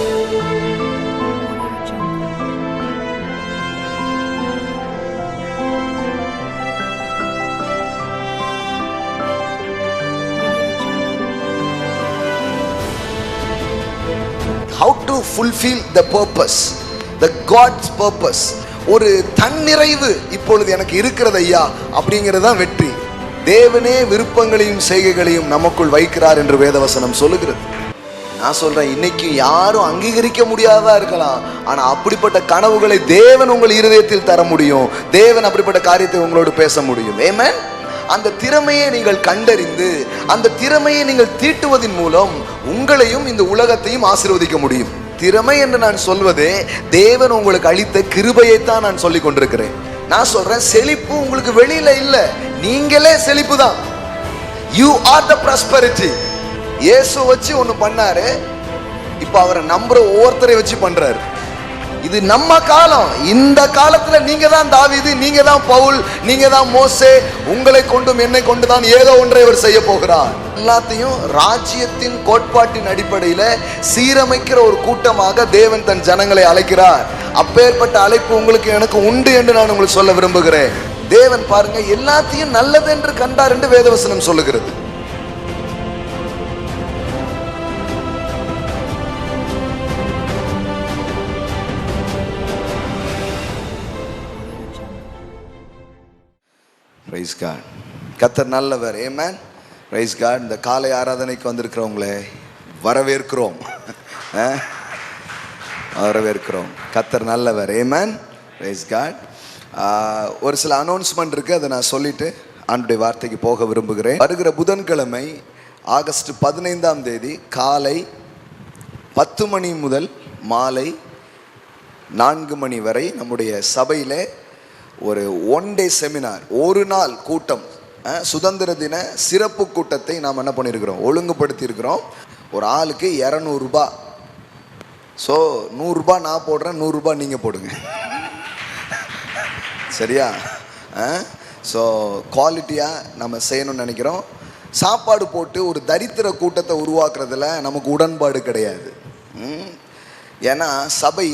How to fulfill the purpose, the God's purpose. ஒரு தன்னிறைவு இப்பொழுது எனக்கு இருக்கிறது ஐயா அப்படிங்கிறது தான் வெற்றி. தேவனே விருப்பங்களையும் செய்கைகளையும் நமக்குள் வைக்கிறார் என்று வேதவசனம் சொல்லுகிறது. நான் சொல்றேன், இன்னைக்கு யாரும் அங்கீகரிக்க முடியாததா இருக்கலாம், ஆனா அப்படிப்பட்ட கனவுகளை தேவன் உங்கள் இருதயத்தில் தர முடியும். தேவன் அப்படிப்பட்ட காரியத்தை உங்களோடு பேச முடியும். ஆமென். அந்த திறமையை நீங்கள் கண்டறிந்து அந்த திறமையை நீங்கள் தீட்டுவதன் மூலம் உங்களையும் இந்த உலகத்தையும் ஆசீர்வதிக்க முடியும். திறமை என்று நான் சொல்வதே தேவன் உங்களுக்கு அளித்த கிருபையைத்தான் நான் சொல்லிக் கொண்டிருக்கிறேன். நான் சொல்றேன், செழிப்பு உங்களுக்கு வெளியில இல்ல, நீங்களே செழிப்பு தான். You are the prosperity. இயேசு வச்சு ஒண்ணு பண்ணாரு, இப்ப அவரை நம்புற ஒவ்வொருத்தரை வச்சு பண்றாரு. இது நம்ம காலம். இந்த காலத்துல நீங்க தான் தாவீது, நீங்க தான் பவுல், நீங்க தான் மோசே. உங்களை கொண்டும் என்னை கொண்டுதான் ஏதோ ஒன்றை அவர் செய்ய போகிறார். எல்லாத்தையும் ராஜ்யத்தின் கோட்பாட்டின் அடிப்படையில சீரமைக்கிற ஒரு கூட்டமாக தேவன் தன் ஜனங்களை அழைக்கிறார். அப்பேற்பட்ட அழைப்பு உங்களுக்கு எனக்கு உண்டு என்று நான் உங்களுக்கு சொல்ல விரும்புகிறேன். தேவன் பாருங்க, எல்லாத்தையும் நல்லது என்று கண்டார் என்று வேதவசனம் சொல்லுகிறது. Praise God. கர்த்தர் நல்லவர். ஆமென். Praise God. இந்த காலை ஆராதனைக்கு வந்திருக்கிறவங்களே வரவேற்கிறோம். வரவேற்கிறோம். கர்த்தர் நல்லவர். ஆமென். Praise God. ஒரு சில அனௌன்ஸ்மெண்ட் இருக்கு, அதை நான் சொல்லிட்டு ஆண்டுடைய வார்த்தைக்கு போக விரும்புகிறேன். வருகிற புதன்கிழமை ஆகஸ்ட் 15ஆம் தேதி காலை 10 மணி முதல் மாலை 4 மணி வரை நம்முடைய சபையிலே ஒரு 1 டே செமினார், ஒரு நாள் கூட்டம், சுதந்திர தின சிறப்பு கூட்டத்தை நாம் என்ன பண்ணியிருக்கிறோம், ஒழுங்குபடுத்தி இருக்கிறோம். ஒரு ஆளுக்கு 200 ரூபாய். ஸோ 100 ரூபாய் நான் போடுறேன், 100 ரூபாய் நீங்கள் போடுங்க, சரியா? ஸோ குவாலிட்டியாக நம்ம செய்யணும்னு நினைக்கிறோம். சாப்பாடு போட்டு ஒரு தரித்திர கூட்டத்தை உருவாக்குறதுல நமக்கு உடன்பாடு கிடையாது. ஏன்னா சபை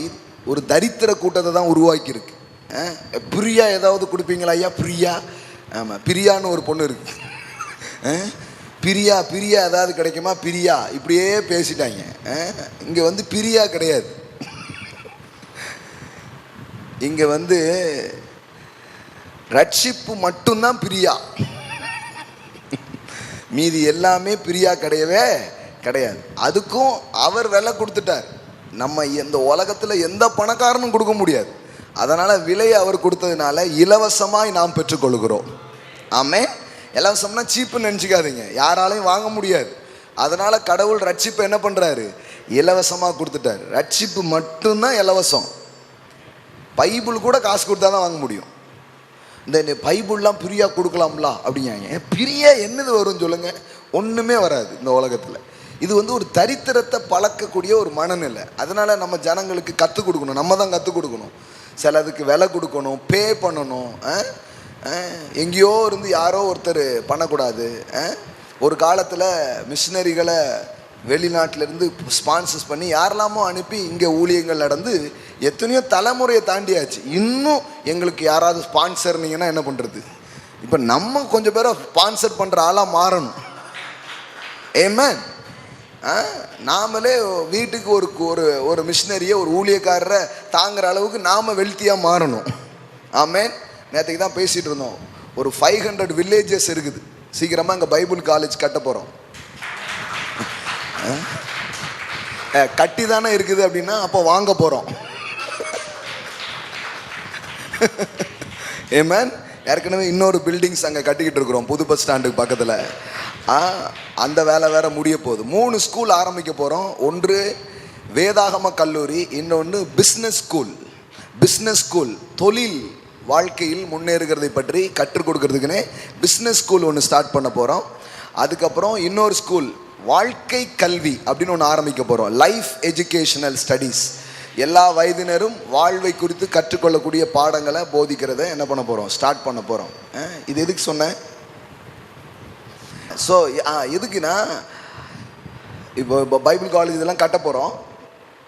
ஒரு தரித்திர கூட்டத்தை தான் உருவாக்கியிருக்கு. பிரியா ஏதாவது கொடுப்பீங்களா ஐயா? பிரியா, ஆமாம், பிரியான்னு ஒரு பொண்ணு இருக்கு. பிரியா பிரியா ஏதாவது கிடைக்குமா? பிரியா இப்படியே பேசிட்டாங்க. இங்கே வந்து பிரியா கிடையாது. இங்கே வந்து ரட்சிப்பு மட்டும்தான் பிரியா, மீதி எல்லாமே பிரியா கிடையவே கிடையாது. அதுக்கும் அவர் விலை கொடுத்துட்டார். நம்ம இந்த உலகத்தில் எந்த பணக்காரனும் கொடுக்க முடியாது. அதனால் விலையை அவர் கொடுத்ததுனால இலவசமாய் நாம் பெற்றுக்கொள்கிறோம். ஆமென். இலவசம்னா சீப்புன்னு நினச்சிக்காதீங்க, யாராலையும் வாங்க முடியாது. அதனால் கடவுள் ரட்சிப்பை என்ன பண்ணுறாரு, இலவசமாக கொடுத்துட்டார். ரட்சிப்பு மட்டும்தான் இலவசம். பைபிள் கூட காசு கொடுத்தா தான் வாங்க முடியும். இந்த பைபிள்லாம் பிரியா கொடுக்கலாம்ல அப்படிங்க. பிரியா என்னது வரும்னு சொல்லுங்க? ஒன்றுமே வராது இந்த உலகத்தில். இது வந்து ஒரு தரித்திரத்தை பழக்கக்கூடிய ஒரு மனநிலை. அதனால் நம்ம ஜனங்களுக்கு கற்றுக் கொடுக்கணும், நம்ம தான் கற்றுக் கொடுக்கணும். சிலதுக்கு விலை கொடுக்கணும், பே பண்ணணும். எங்கேயோ இருந்து யாரோ ஒருத்தர் பண்ணக்கூடாது. ஒரு காலத்தில் மிஷினரிகளை வெளிநாட்டிலேருந்து ஸ்பான்சர்ஸ் பண்ணி யாரெல்லாமோ அனுப்பி இங்கே ஊழியங்கள் நடந்து எத்தனையோ தலைமுறையை தாண்டியாச்சு. இன்னும் எங்களுக்கு யாராவது ஸ்பான்சர்னீங்கன்னா என்ன பண்ணுறது? இப்போ நம்ம கொஞ்சம் பேரை ஸ்பான்சர் பண்ணுற ஆளாக மாறணும். ஆமென். நாமளே வீட்டுக்கு ஒரு ஒரு மிஷினரியை, ஒரு ஊழியக்காரரை தாங்குற அளவுக்கு நாம் வெல்த்தியாக மாறணும். ஆமென். நேற்றுக்கு தான் பேசிகிட்டு இருந்தோம், ஒரு 500 வில்லேஜஸ் இருக்குது. சீக்கிரமாக இங்கே பைபிள் காலேஜ் கட்ட போகிறோம். கட்டி தானே இருக்குது அப்படின்னா அப்போ வாங்க போகிறோம். ஆமென். ஏற்கனவே இன்னொரு பில்டிங்ஸ் அங்கே கட்டிக்கிட்டு இருக்கிறோம், புது பஸ் ஸ்டாண்டுக்கு பக்கத்தில். அந்த வேலை வேற முடிய போகுது. 3 ஸ்கூல் ஆரம்பிக்க போகிறோம். ஒன்று வேதாகம கல்லூரி, இன்னொன்று பிஸ்னஸ் ஸ்கூல். பிஸ்னஸ் ஸ்கூல் தொழில் வாழ்க்கையில் முன்னேறுகிறதை பற்றி கற்றுக் கொடுக்கறதுக்குன்னே பிஸ்னஸ் ஸ்கூல் ஒன்று ஸ்டார்ட் பண்ண போகிறோம். அதுக்கப்புறம் இன்னொரு ஸ்கூல் வாழ்க்கை கல்வி அப்படின்னு ஒன்று ஆரம்பிக்க போகிறோம். Life educational studies. எல்லா வயதினரும் வாழ்வை குறித்து கற்றுக்கொள்ளக்கூடிய பாடங்களை போதிக்கிறத என்ன பண்ண போகிறோம், ஸ்டார்ட் பண்ண போகிறோம். இது எதுக்கு சொன்னேன்? ஸோ எதுக்குன்னா, இப்போ பைபிள் காலேஜ் இதெல்லாம் கட்ட போகிறோம்.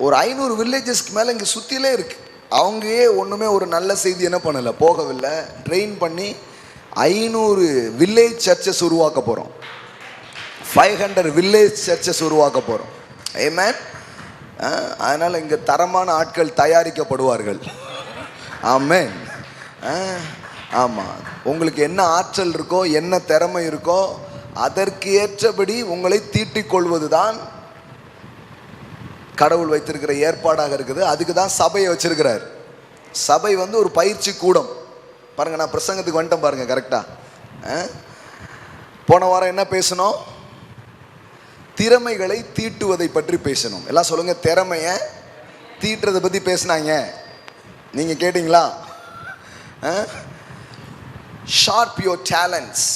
ஒரு 500 வில்லேஜஸ்க்கு மேலே இங்கே சுற்றிலே இருக்குது. அவங்களே ஒன்றுமே ஒரு நல்ல செய்தி என்ன பண்ணலை, போகவில்லை. ட்ரெயின் பண்ணி 500 வில்லேஜ் சர்ச்சஸ் உருவாக்க போகிறோம். 500 வில்லேஜ் சர்ச்சஸ் உருவாக்க போகிறோம். ஆமென். அதனால் இங்கே தரமான ஆட்கள் தயாரிக்கப்படுவார்கள். ஆமென். ஆமாம், உங்களுக்கு என்ன ஆற்றல் இருக்கோ, என்ன திறமை இருக்கோ, அதற்கு ஏற்றபடி உங்களை தீட்டிக் கொள்வது தான் கடவுள் வைத்திருக்கிற ஏற்பாடாக இருக்குது. அதுக்கு தான் சபையை வச்சிருக்கிறார். சபை ஒரு பயிற்சி கூடம். பாருங்க, நான் பிரசங்கத்துக்கு வந்துட்டேன் பாருங்க கரெக்டா. போன வாரம் என்ன பேசணும்? திறமைகளை தீட்டுவதை பற்றி பேசணும். எல்லாம் சொல்லுங்க, திறமையை தீட்டுறதை பற்றி பேசினாங்க. நீங்க கேட்டீங்களா? Sharp your talents,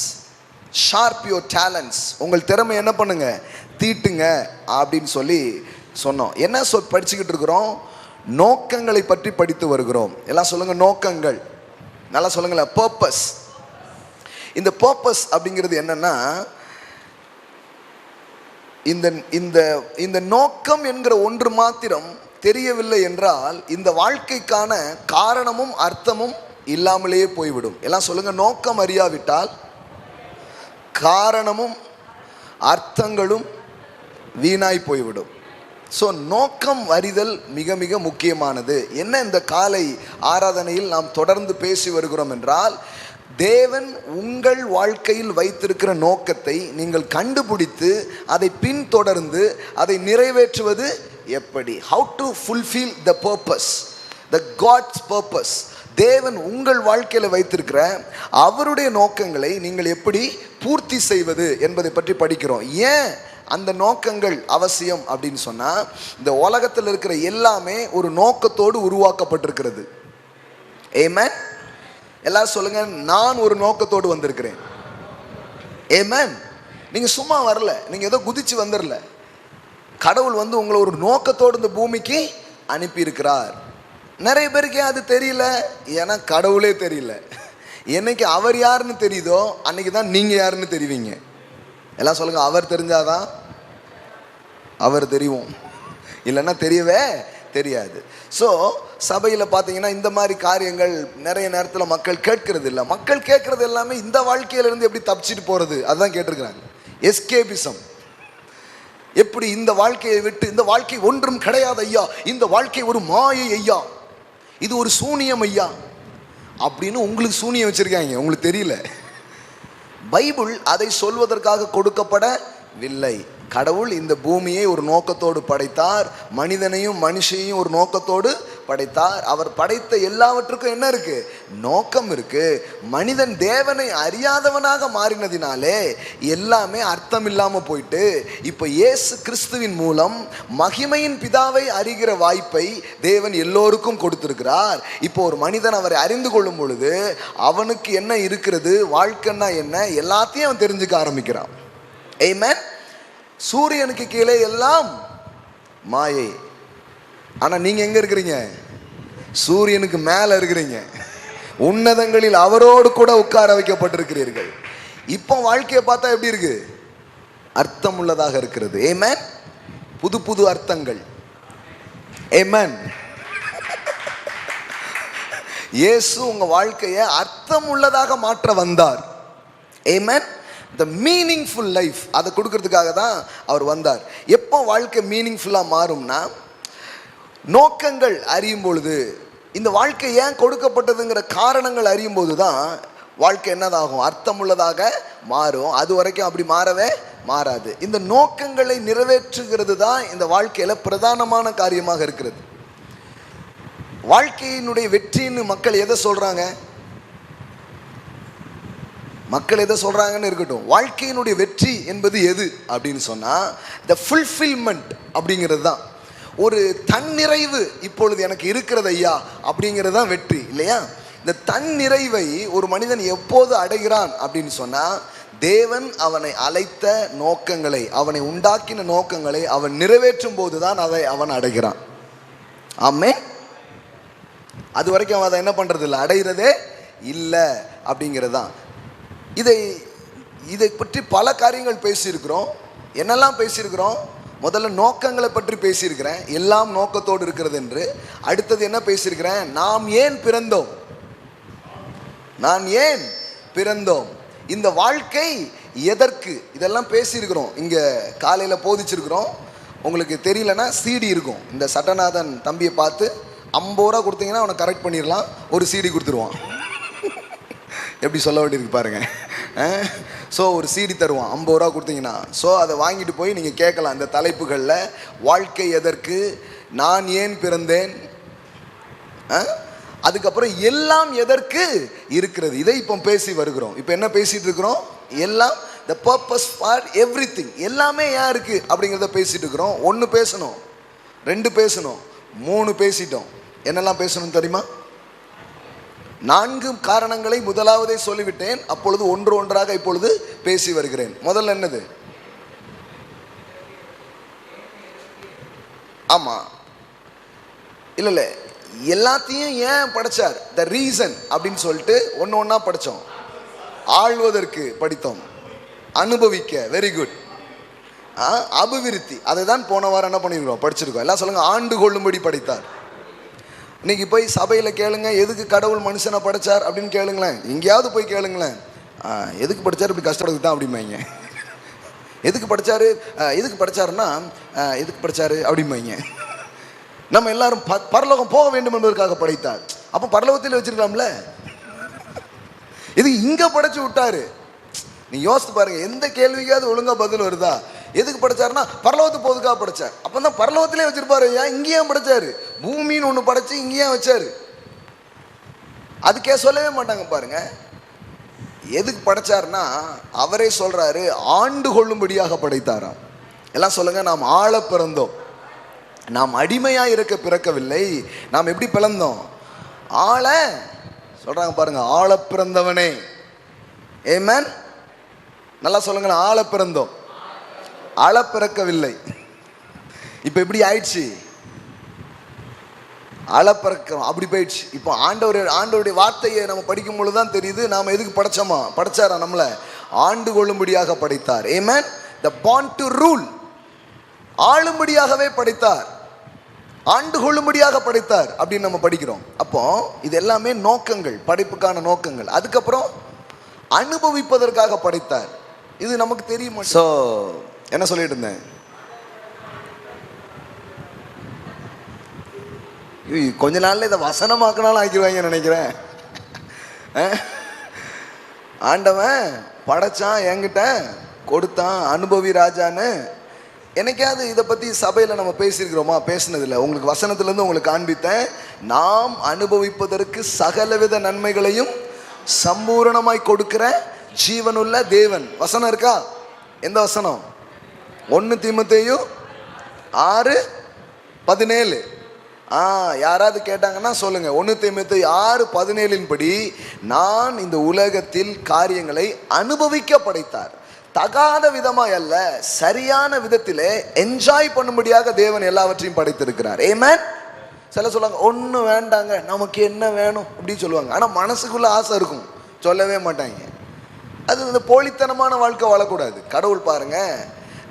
sharp your talents. உங்கள் திறமை என்ன பண்ணுங்க, தீட்டுங்க அப்படின்னு சொல்லி சொன்னோம். என்ன படிச்சுக்கிட்டு இருக்கிறோம்? நோக்கங்களை பற்றி படித்து வருகிறோம். எல்லாம் சொல்லுங்க, நோக்கங்கள். நல்லா சொல்லுங்களேன், பர்பஸ். இந்த பர்பஸ் அப்படிங்கிறது என்னன்னா, இந்த இந்த இந்த நோக்கம் என்கிற ஒன்று மாத்திரம் தெரியவில்லை என்றால் இந்த வாழ்க்கைக்கான காரணமும் அர்த்தமும் இல்லாமலேயே போய்விடும். எல்லாம் சொல்லுங்க, நோக்கம் அறியாவிட்டால் காரணமும் அர்த்தங்களும் வீணாய் போய்விடும். ஸோ நோக்கம் அறிதல் மிக மிக முக்கியமானது. என்ன இந்த காலை ஆராதனையில் நாம் தொடர்ந்து பேசி வருகிறோம் என்றால், தேவன் உங்கள் வாழ்க்கையில் வைத்திருக்கிற நோக்கத்தை நீங்கள் கண்டுபிடித்து அதை பின்தொடர்ந்து அதை நிறைவேற்றுவது எப்படி? How to fulfil the purpose, the God's purpose. தேவன் உங்கள் வாழ்க்கையில் வைத்திருக்கிற அவருடைய நோக்கங்களை நீங்கள் எப்படி பூர்த்தி செய்வது என்பதை பற்றி படிக்கிறோம். ஏன் அந்த நோக்கங்கள் அவசியம் அப்படின்னு சொன்னால், இந்த உலகத்தில் இருக்கிற எல்லாமே ஒரு நோக்கத்தோடு உருவாக்கப்பட்டிருக்கிறது. ஆமென். எல்லாரும் சொல்லுங்க, நான் ஒரு நோக்கத்தோடு வந்திருக்கிறேன். ஆமென். நீங்க சும்மா வரல, நீங்க ஏதோ குதிச்சு வந்துடல. கடவுள் உங்களை ஒரு நோக்கத்தோடு இந்த பூமிக்கு அனுப்பி இருக்கிறார். நிறைய பேருக்கு அது தெரியல, ஏன்னா கடவுளே தெரியல. என்னைக்கு அவர் யாருன்னு தெரியுதோ அன்னைக்கு தான் நீங்க யாருன்னு தெரிவிங்க. எல்லாம் சொல்லுங்க, அவர் தெரிஞ்சாதான் அவர் தெரியும், இல்லைன்னா தெரியவே தெரியாது. ஸோ சபையில் பார்த்தீங்கன்னா இந்த மாதிரி காரியங்கள் நிறைய நேரத்தில் மக்கள் கேட்கறது இல்லை. மக்கள் கேட்கறது எல்லாமே இந்த வாழ்க்கையிலிருந்து எப்படி தப்பிச்சுட்டு போகிறது, அதுதான் கேட்டிருக்கிறாங்க. எஸ்கேபிசம். எப்படி இந்த வாழ்க்கையை விட்டு, இந்த வாழ்க்கை ஒன்றும் கிடையாது ஐயா, இந்த வாழ்க்கை ஒரு மாயை ஐயா, இது ஒரு சூனியம் ஐயா அப்படின்னு உங்களுக்கு சூனியம் வச்சிருக்காங்க, உங்களுக்கு தெரியல. பைபிள் அதை சொல்வதற்காக கொடுக்கப்படவில்லை. கடவுள் இந்த பூமியை ஒரு நோக்கத்தோடு படைத்தார், மனிதனையும் மனுஷையும் ஒரு நோக்கத்தோடு படைத்தார். அவர் படைத்த எல்லாவற்றுக்கும் என்ன இருக்கு? நோக்கம் இருக்கு. மனிதன் தேவனை அறியாதவனாக மாறினதினாலே எல்லாமே அர்த்தம் இல்லாம போயிட்டு, இப்போ இயேசு கிறிஸ்துவின் மூலம் மகிமையின் பிதாவை அறிகிற வாய்ப்பை தேவன் எல்லோருக்கும் கொடுத்திருக்கிறார். இப்போ ஒரு மனிதன் அவரை அறிந்து கொள்ளும் பொழுது அவனுக்கு என்ன இருக்கிறது, வாழ்க்கைன்னா என்ன, எல்லாத்தையும் அவன் தெரிஞ்சுக்க ஆரம்பிக்கிறான். ஆமென். சூரியனுக்கு கீழே எல்லாம் மாயை. ஆனா நீங்க எங்க இருக்கிறீங்க? சூரியனுக்கு மேல இருக்கிறீங்க. உன்னதங்களில் அவரோடு கூட உட்கார வைக்கப்பட்டிருக்கிறீர்கள். இப்போ வாழ்க்கையை பார்த்தா எப்படி இருக்கு? அர்த்தம் உள்ளதாக இருக்கிறது. ஆமென். புது புது அர்த்தங்கள். ஆமென். இயேசு உங்க வாழ்க்கையை அர்த்தம் உள்ளதாக மாற்ற வந்தார். ஆமென். த மீனிங்ஃபுல் லைஃப் அதை கொடுக்கறதுக்காக தான் அவர் வந்தார். எப்போ வாழ்க்கை மீனிங்ஃபுல்லாக மாறும்னா, நோக்கங்கள் அறியும் பொழுது, இந்த வாழ்க்கை ஏன் கொடுக்கப்பட்டதுங்கிற காரணங்கள் அறியும் போது தான் வாழ்க்கை என்னதாகும்? அர்த்தமுள்ளதாக மாறும். அது வரைக்கும் அப்படி மாறவே மாறாது. இந்த நோக்கங்களை நிறைவேற்றுகிறது தான் இந்த வாழ்க்கையில் பிரதானமான காரியமாக இருக்கிறது. வாழ்க்கையினுடைய வெற்றின்னு மக்கள் எதை சொல்கிறாங்க? மக்கள் எதை சொல்கிறாங்கன்னு இருக்கட்டும், வாழ்க்கையினுடைய வெற்றி என்பது எது அப்படின்னு சொன்னால், த ஃபுல்ஃபில்மெண்ட் அப்படிங்கிறது தான். ஒரு தன்னிறைவு இப்பொழுது எனக்கு இருக்கிறது ஐயா அப்படிங்கிறது தான் வெற்றி, இல்லையா? இந்த தன்னிறைவை ஒரு மனிதன் எப்போது அடைகிறான் அப்படின்னு சொன்னால், தேவன் அவனை அழைத்த நோக்கங்களை, அவனை உண்டாக்கின நோக்கங்களை அவன் நிறைவேற்றும் போது தான் அதை அவன் அடைகிறான். ஆமென். அது வரைக்கும் அவன் அதை என்ன பண்ணுறது இல்லை, அடைகிறதே இல்லை அப்படிங்கிறது தான். இதை பற்றி பல காரியங்கள் பேசியிருக்கிறோம். என்னெல்லாம் பேசியிருக்கிறோம்? முதல்ல நோக்கங்களை பற்றி பேசியிருக்கிறேன், எல்லாம் நோக்கத்தோடு இருக்கிறது என்று. அடுத்தது என்ன பேசியிருக்கிறேன்? நாம் ஏன் பிறந்தோம், நான் ஏன் பிறந்தோம், இந்த வாழ்க்கை எதற்கு, இதெல்லாம் பேசியிருக்கிறோம். இங்கே காலையில் போதிச்சிருக்கிறோம். உங்களுக்கு தெரியலன்னா சிடி இருக்கும். இந்த சட்டநாதன் தம்பியை பார்த்து 50 ரூபா கொடுத்தீங்கன்னா அவனை கரெக்ட் பண்ணிடலாம், ஒரு சிடி கொடுத்துருவான். எப்படி சொல்ல வேண்டியிருக்கு பாருங்க. ஸோ ஒரு சிடி தருவான் 50 ரூபா கொடுத்தீங்கன்னா. ஸோ அதை வாங்கிட்டு போய் நீங்கள் கேட்கலாம். இந்த தலைப்புகளில் வாழ்க்கை எதற்கு, நான் ஏன் பிறந்தேன், அதுக்கப்புறம் எல்லாம் எதற்கு இருக்கிறது, இதை இப்போ பேசி வருகிறோம். இப்போ என்ன பேசிட்டு இருக்கிறோம்? எல்லாம், த பர்பஸ் ஃபார் எவ்ரிதிங், எல்லாமே ஏன் இருக்கு அப்படிங்கிறத பேசிட்டு இருக்கிறோம். 1 பேசணும், 2 பேசணும், 3 பேசிட்டோம். என்னெல்லாம் பேசணும் தெரியுமா? 4 காரணங்களை முதலாவதே சொல்லிவிட்டேன். அப்பொழுது ஒன்று ஒன்றாக இப்பொழுது பேசி வருகிறேன். முதல்ல என்னது? ஆமா, இல்ல இல்ல, எல்லாத்தையும் ஏன் படைச்சார், த ரீசன் அப்படின்னு சொல்லிட்டு ஒன்று ஒன்றா படித்தோம். ஆள்வதற்கு படித்தோம், அனுபவிக்க, வெரி குட், அபிவிருத்தி, அதை தான் போன வாரம் என்ன பண்ணிருக்கோம், படிச்சிருக்கோம். எல்லாம் சொல்லுங்க, ஆண்டு கொள்ளும்படி படைத்தார். இன்னைக்கு போய் சபையில் கேளுங்க, எதுக்கு கடவுள் மனுஷனை படைச்சார் அப்படின்னு கேளுங்களேன். எங்கேயாவது போய் கேளுங்களேன், எதுக்கு படித்தார், இப்படி கஷ்டப்படுறது தான் அப்படிம்பாங்க. எதுக்கு படித்தாரு, எதுக்கு படித்தாருன்னா எதுக்கு படித்தாரு அப்படிம்பாங்க. நம்ம எல்லாரும் பரலோகம் போக வேண்டும் என்பதற்காக படைத்தார். அப்போ பரலோகத்தில் வச்சிருக்கலாம்ல, இது இங்கே படைச்சு விட்டாரு. நீ யோசித்து பாருங்க, எந்த கேள்விக்காவது ஒழுங்கா பதில் வருதா? எதுக்கு படைச்சாருன்னா பரலோகத்துக்கு போதுக்காக படைச்சார். அப்போ தான் பரலோகத்திலே வச்சிருப்பாரு. ஏன் இங்கேயே படைச்சாரு? பூமின்னு ஒன்று படைச்சு இங்கேயே வச்சாரு. அதுக்கே சொல்லவே மாட்டாங்க பாருங்க. எதுக்கு படைச்சாருன்னா அவரே சொல்றாரு, ஆண்டு கொள்ளும்படியாக படைத்தாராம். எல்லாம் சொல்லுங்க, நாம் ஆள பிறந்தோம், நாம் அடிமையா இருக்க பிறக்கவில்லை. நாம் எப்படி பிறந்தோம்? ஆள சொல்றாங்க பாருங்க, ஆள பிறந்தவனே. ஆமென். நல்லா சொல்லுங்க, ஆள பிறந்தோம், ஆள பிறக்கவில்லை. இப்ப எப்படி ஆயிடுச்சு? ஆள பிறக்கிறோம், அப்படி போயிடுச்சு. இப்போ ஆண்டவருடைய வார்த்தையை நம்ம படிக்கும் பொழுதுதான் தெரியுது, நாம எதுக்கு படைச்சோமா. படைச்சாரா நம்மள? ஆண்டு கொள்ளும்படியாக படைத்தார். ஆமென். the born to rule, ஆளும்படியாகவே படைத்தார், ஆண்டு கொள்ளும்படியாக படைத்தார் அப்படின்னு நம்ம படிக்கிறோம். அப்போ இது எல்லாமே நோக்கங்கள், படைப்புக்கான நோக்கங்கள். அதுக்கப்புறம் அனுபவிப்பதற்காக படைத்தார். இது நமக்கு தெரியும். ஸோ என்ன சொல்லிட்டு இருந்தேன்? கொஞ்ச நாள்ல இதை வசனமாக்கினாலும் ஆக்கிடுவாங்க நினைக்கிறேன். ஆண்டவன் படைச்சான், என்கிட்ட கொடுத்தான், அனுபவி ராஜான்னு. என்னைக்காவது இதை பற்றி சபையில் நம்ம பேசியிருக்கிறோமா? பேசினதில்லை. உங்களுக்கு வசனத்திலேருந்து உங்களுக்கு காண்பித்தேன். நாம் அனுபவிப்பதற்கு சகலவித நன்மைகளையும் சம்பூரணமாய் கொடுக்கிற ஜீவனுள்ள தேவன். வசனம் இருக்கா? எந்த வசனம்? 1 தீமோத்தேயு 6:17. யாராவது கேட்டாங்கன்னா சொல்லுங்க. 1 தீமோத்தேயு 6:17 படி, நான் இந்த உலகத்தில் காரியங்களை அனுபவிக்க படைத்தார், தகாத விதமாய் அல்ல, சரியான விதத்திலே என்ஜாய் பண்ணும்படியாக தேவன் எல்லாவற்றையும் படைத்திருக்கிறார். ஆமென். சில சொல்லுவாங்க, ஒன்றும் வேண்டாங்க, நமக்கு என்ன வேணும் அப்படின்னு சொல்லுவாங்க. ஆனால் மனசுக்குள்ள ஆசை இருக்கும், சொல்லவே மாட்டாங்க. அது இந்த போலித்தனமான வாழ்க்கை வாழக்கூடாது. கடவுள் பாருங்க,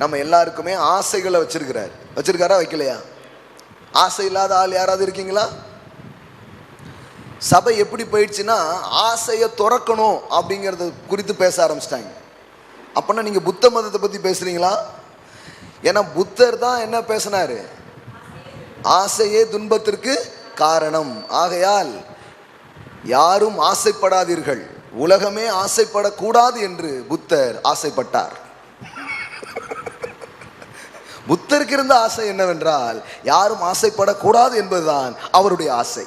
நம்ம எல்லாருக்குமே ஆசைகளை வச்சிருக்காரா வைக்கலையா? ஆசை இல்லாத ஆள் யாராவது இருக்கீங்களா? சபை எப்படி போயிடுச்சுன்னா, ஆசையை துறக்கணும் அப்படிங்கிறத குறித்து பேச ஆரம்பிச்சிட்டாங்க. அப்படின்னா நீங்க புத்த மதத்தை பத்தி பேசுறீங்களா? ஏன்னா புத்தர் தான் என்ன பேசினாரு? ஆசையே துன்பத்திற்கு காரணம், ஆகையால் யாரும் ஆசைப்படாதீர்கள், உலகமே ஆசைப்படக்கூடாது என்று புத்தர் ஆசைப்பட்டார். புத்தருக்கு இருந்த ஆசை என்னவென்றால், யாரும் ஆசைப்படக்கூடாது என்பதுதான் அவருடைய ஆசை.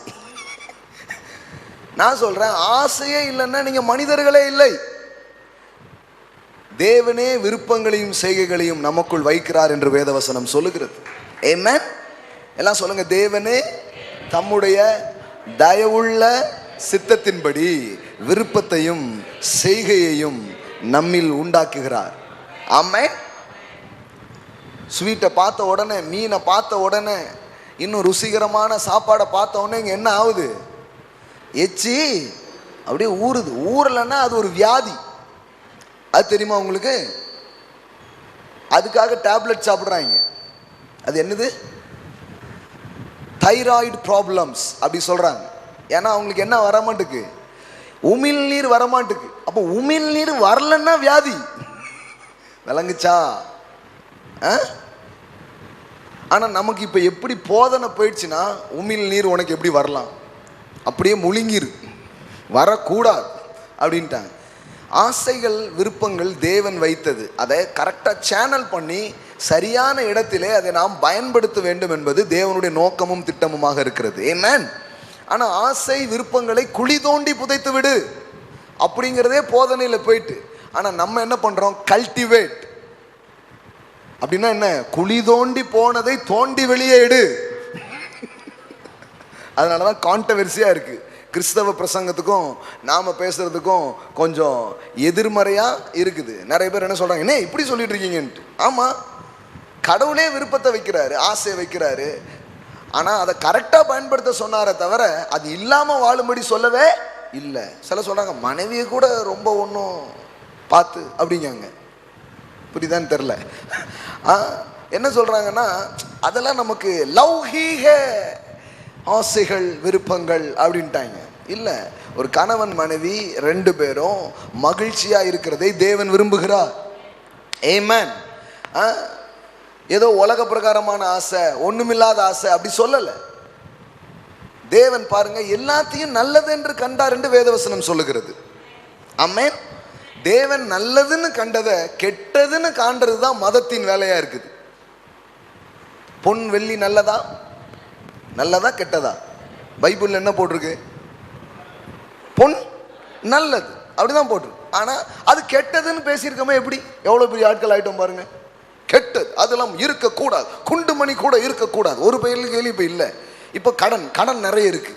நான் சொல்றேன், ஆசையே இல்லைன்னா நீங்க மனிதர்களே இல்லை. தேவனே விருப்பங்களையும் செய்கைகளையும் நமக்குள் வைக்கிறார் என்று வேதவசனம் சொல்லுகிறது. ஆமென். எல்லாம் சொல்லுங்க, தேவனே தம்முடைய தயவுள்ள சித்தத்தின்படி விருப்பத்தையும் செய்கையையும் நம்மில் உண்டாக்குகிறார். ஆமென். ஸ்வீட்டை பார்த்த உடனே, மீனை பார்த்த உடனே, இன்னும் ருசிகரமான சாப்பாடை பார்த்த உடனே இங்கே என்ன ஆகுது? எச்சி அப்படியே ஊறுது. ஊறலைன்னா அது ஒரு வியாதி. அது தெரியுமா உங்களுக்கு? அதுக்காக டேப்லெட் சாப்பிட்றாங்க. அது என்னது? தைராய்டு ப்ராப்ளம்ஸ் அப்படி சொல்றாங்க. ஏன்னா அவங்களுக்கு என்ன வரமாட்டுக்கு? உமிழ்நீர் வரமாட்டுக்கு. அப்போ உமிழ்நீர் வரலன்னா வியாதி. விளங்குச்சா? ஆனா நமக்கு இப்ப எப்படி போதனை போயிடுச்சுன்னா, உமிழ்நீர் உனக்கு எப்படி வரலாம், அப்படியே முழுங்கிரு, வரக்கூடாது அப்படின்ட்டாங்க. ஆசைகள் விருப்பங்கள் தேவன் வைத்தது, அதை கரெக்டாக சேனல் பண்ணி சரியான இடத்திலே அதை நாம் பயன்படுத்த வேண்டும் என்பது தேவனுடைய நோக்கமும் திட்டமுமாக இருக்கிறது. ஆமென். ஆனால் ஆசை விருப்பங்களை குழி தோண்டி புதைத்து விடு அப்படிங்கிறதே போதனையில் போயிட்டு, ஆனால் நம்ம என்ன பண்ணுறோம்? கல்டிவேட் அப்படின்னா என்ன? குழி தோண்டி போனதை தோண்டி வெளியே எடு. அதனால தான் கான்ட்ரவர்சியாக இருக்குது. கிறிஸ்தவ பிரசங்கத்துக்கும் நாம் பேசுகிறதுக்கும் கொஞ்சம் எதிர்மறையாக இருக்குது. நிறைய பேர் என்ன சொல்கிறாங்க, என்ன இப்படி சொல்லிட்டு இருக்கீங்கன்ட்டு. ஆமாம், கடவுளே விருப்பத்தை வைக்கிறாரு, ஆசையை வைக்கிறாரு. ஆனால் அதை கரெக்டாக பயன்படுத்த சொன்னாரே தவிர அது இல்லாமல் வாழும்படி சொல்லவே இல்லை. சில சொல்கிறாங்க மனைவியை கூட ரொம்ப ஒன்றும் பார்த்து அப்படிங்காங்க. புரியுதான்னு தெரில. என்ன சொல்கிறாங்கன்னா, அதெல்லாம் நமக்கு லௌகீக ஆசைகள் விருப்பங்கள் அப்படின்ட்டாங்க. இல்லை, ஒரு கணவன் மனைவி 2 பேரும் மகிழ்ச்சியாக இருக்கிறதை தேவன் விரும்புகிறார். ஆமென். ஏதோ உலக பிரகாரமான ஆசை, ஒண்ணுமில்லாத ஆசை அப்படி சொல்லலை. தேவன் பாருங்க எல்லாத்தையும் நல்லது என்று கண்டார் என்று வேதவசனம் சொல்லுகிறது. ஆமென். தேவன் நல்லதுன்னு கண்டதை கெட்டதுன்னு காண்றது தான் மதத்தின் வேலையா இருக்குது. பொன் வெள்ளி நல்லதா நல்லதா கெட்டதா? பைபிள்ல என்ன போட்டிருக்கு? பொன் நல்லது அப்படிதான் போட்டிருக்கு. ஆனா அது கெட்டதுன்னு பேசியிருக்கோமே எப்படி? எவ்வளவு பெரிய ஆட்கள் ஆயிட்டோம் பாருங்க. கெட்டது அதெல்லாம் இருக்கக்கூடாது, குண்டுமணி கூட இருக்கக்கூடாது. ஒரு பெயர்ல கேள்வி இப்ப இல்லை. இப்ப கடன் கடன் நிறைய இருக்கு.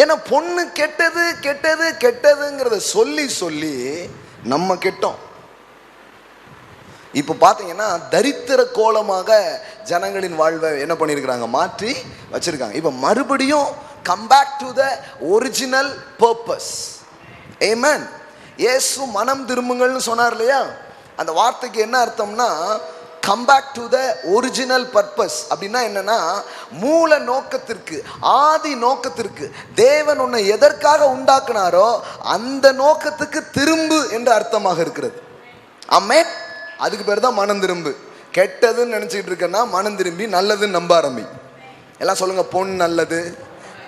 ஏன்னா பொண்ணு கெட்டது கெட்டது கெட்டதுங்கிறத சொல்லி சொல்லி நம்ம கெட்டோம். இப்போ பார்த்தீங்கன்னா தரித்திர கோலமாக ஜனங்களின் வாழ்வை என்ன பண்ணியிருக்கிறாங்க? மாற்றி வச்சிருக்காங்க. இப்போ மறுபடியும் come back to the original purpose. Amen. இயேசு மனம் திரும்புங்கள்னு சொன்னார் இல்லையா? அந்த வார்த்தைக்கு என்ன அர்த்தம்னா, come back to the original purpose. அப்படின்னா என்னன்னா, மூல நோக்கத்திற்கு, ஆதி நோக்கத்திற்கு, தேவன் உன்னை எதற்காக உண்டாக்குனாரோ அந்த நோக்கத்துக்கு திரும்பு என்று அர்த்தமாக இருக்கிறது. ஆமென். அதுக்கு பேர் தான் மனம் திரும்பு. கெட்டதுன்னு நினச்சிக்கிட்டு இருக்கேன்னா மனம் திரும்பி நல்லதுன்னு நம்ப ஆரம்பி. எல்லாம் சொல்லுங்க, பொன் நல்லது,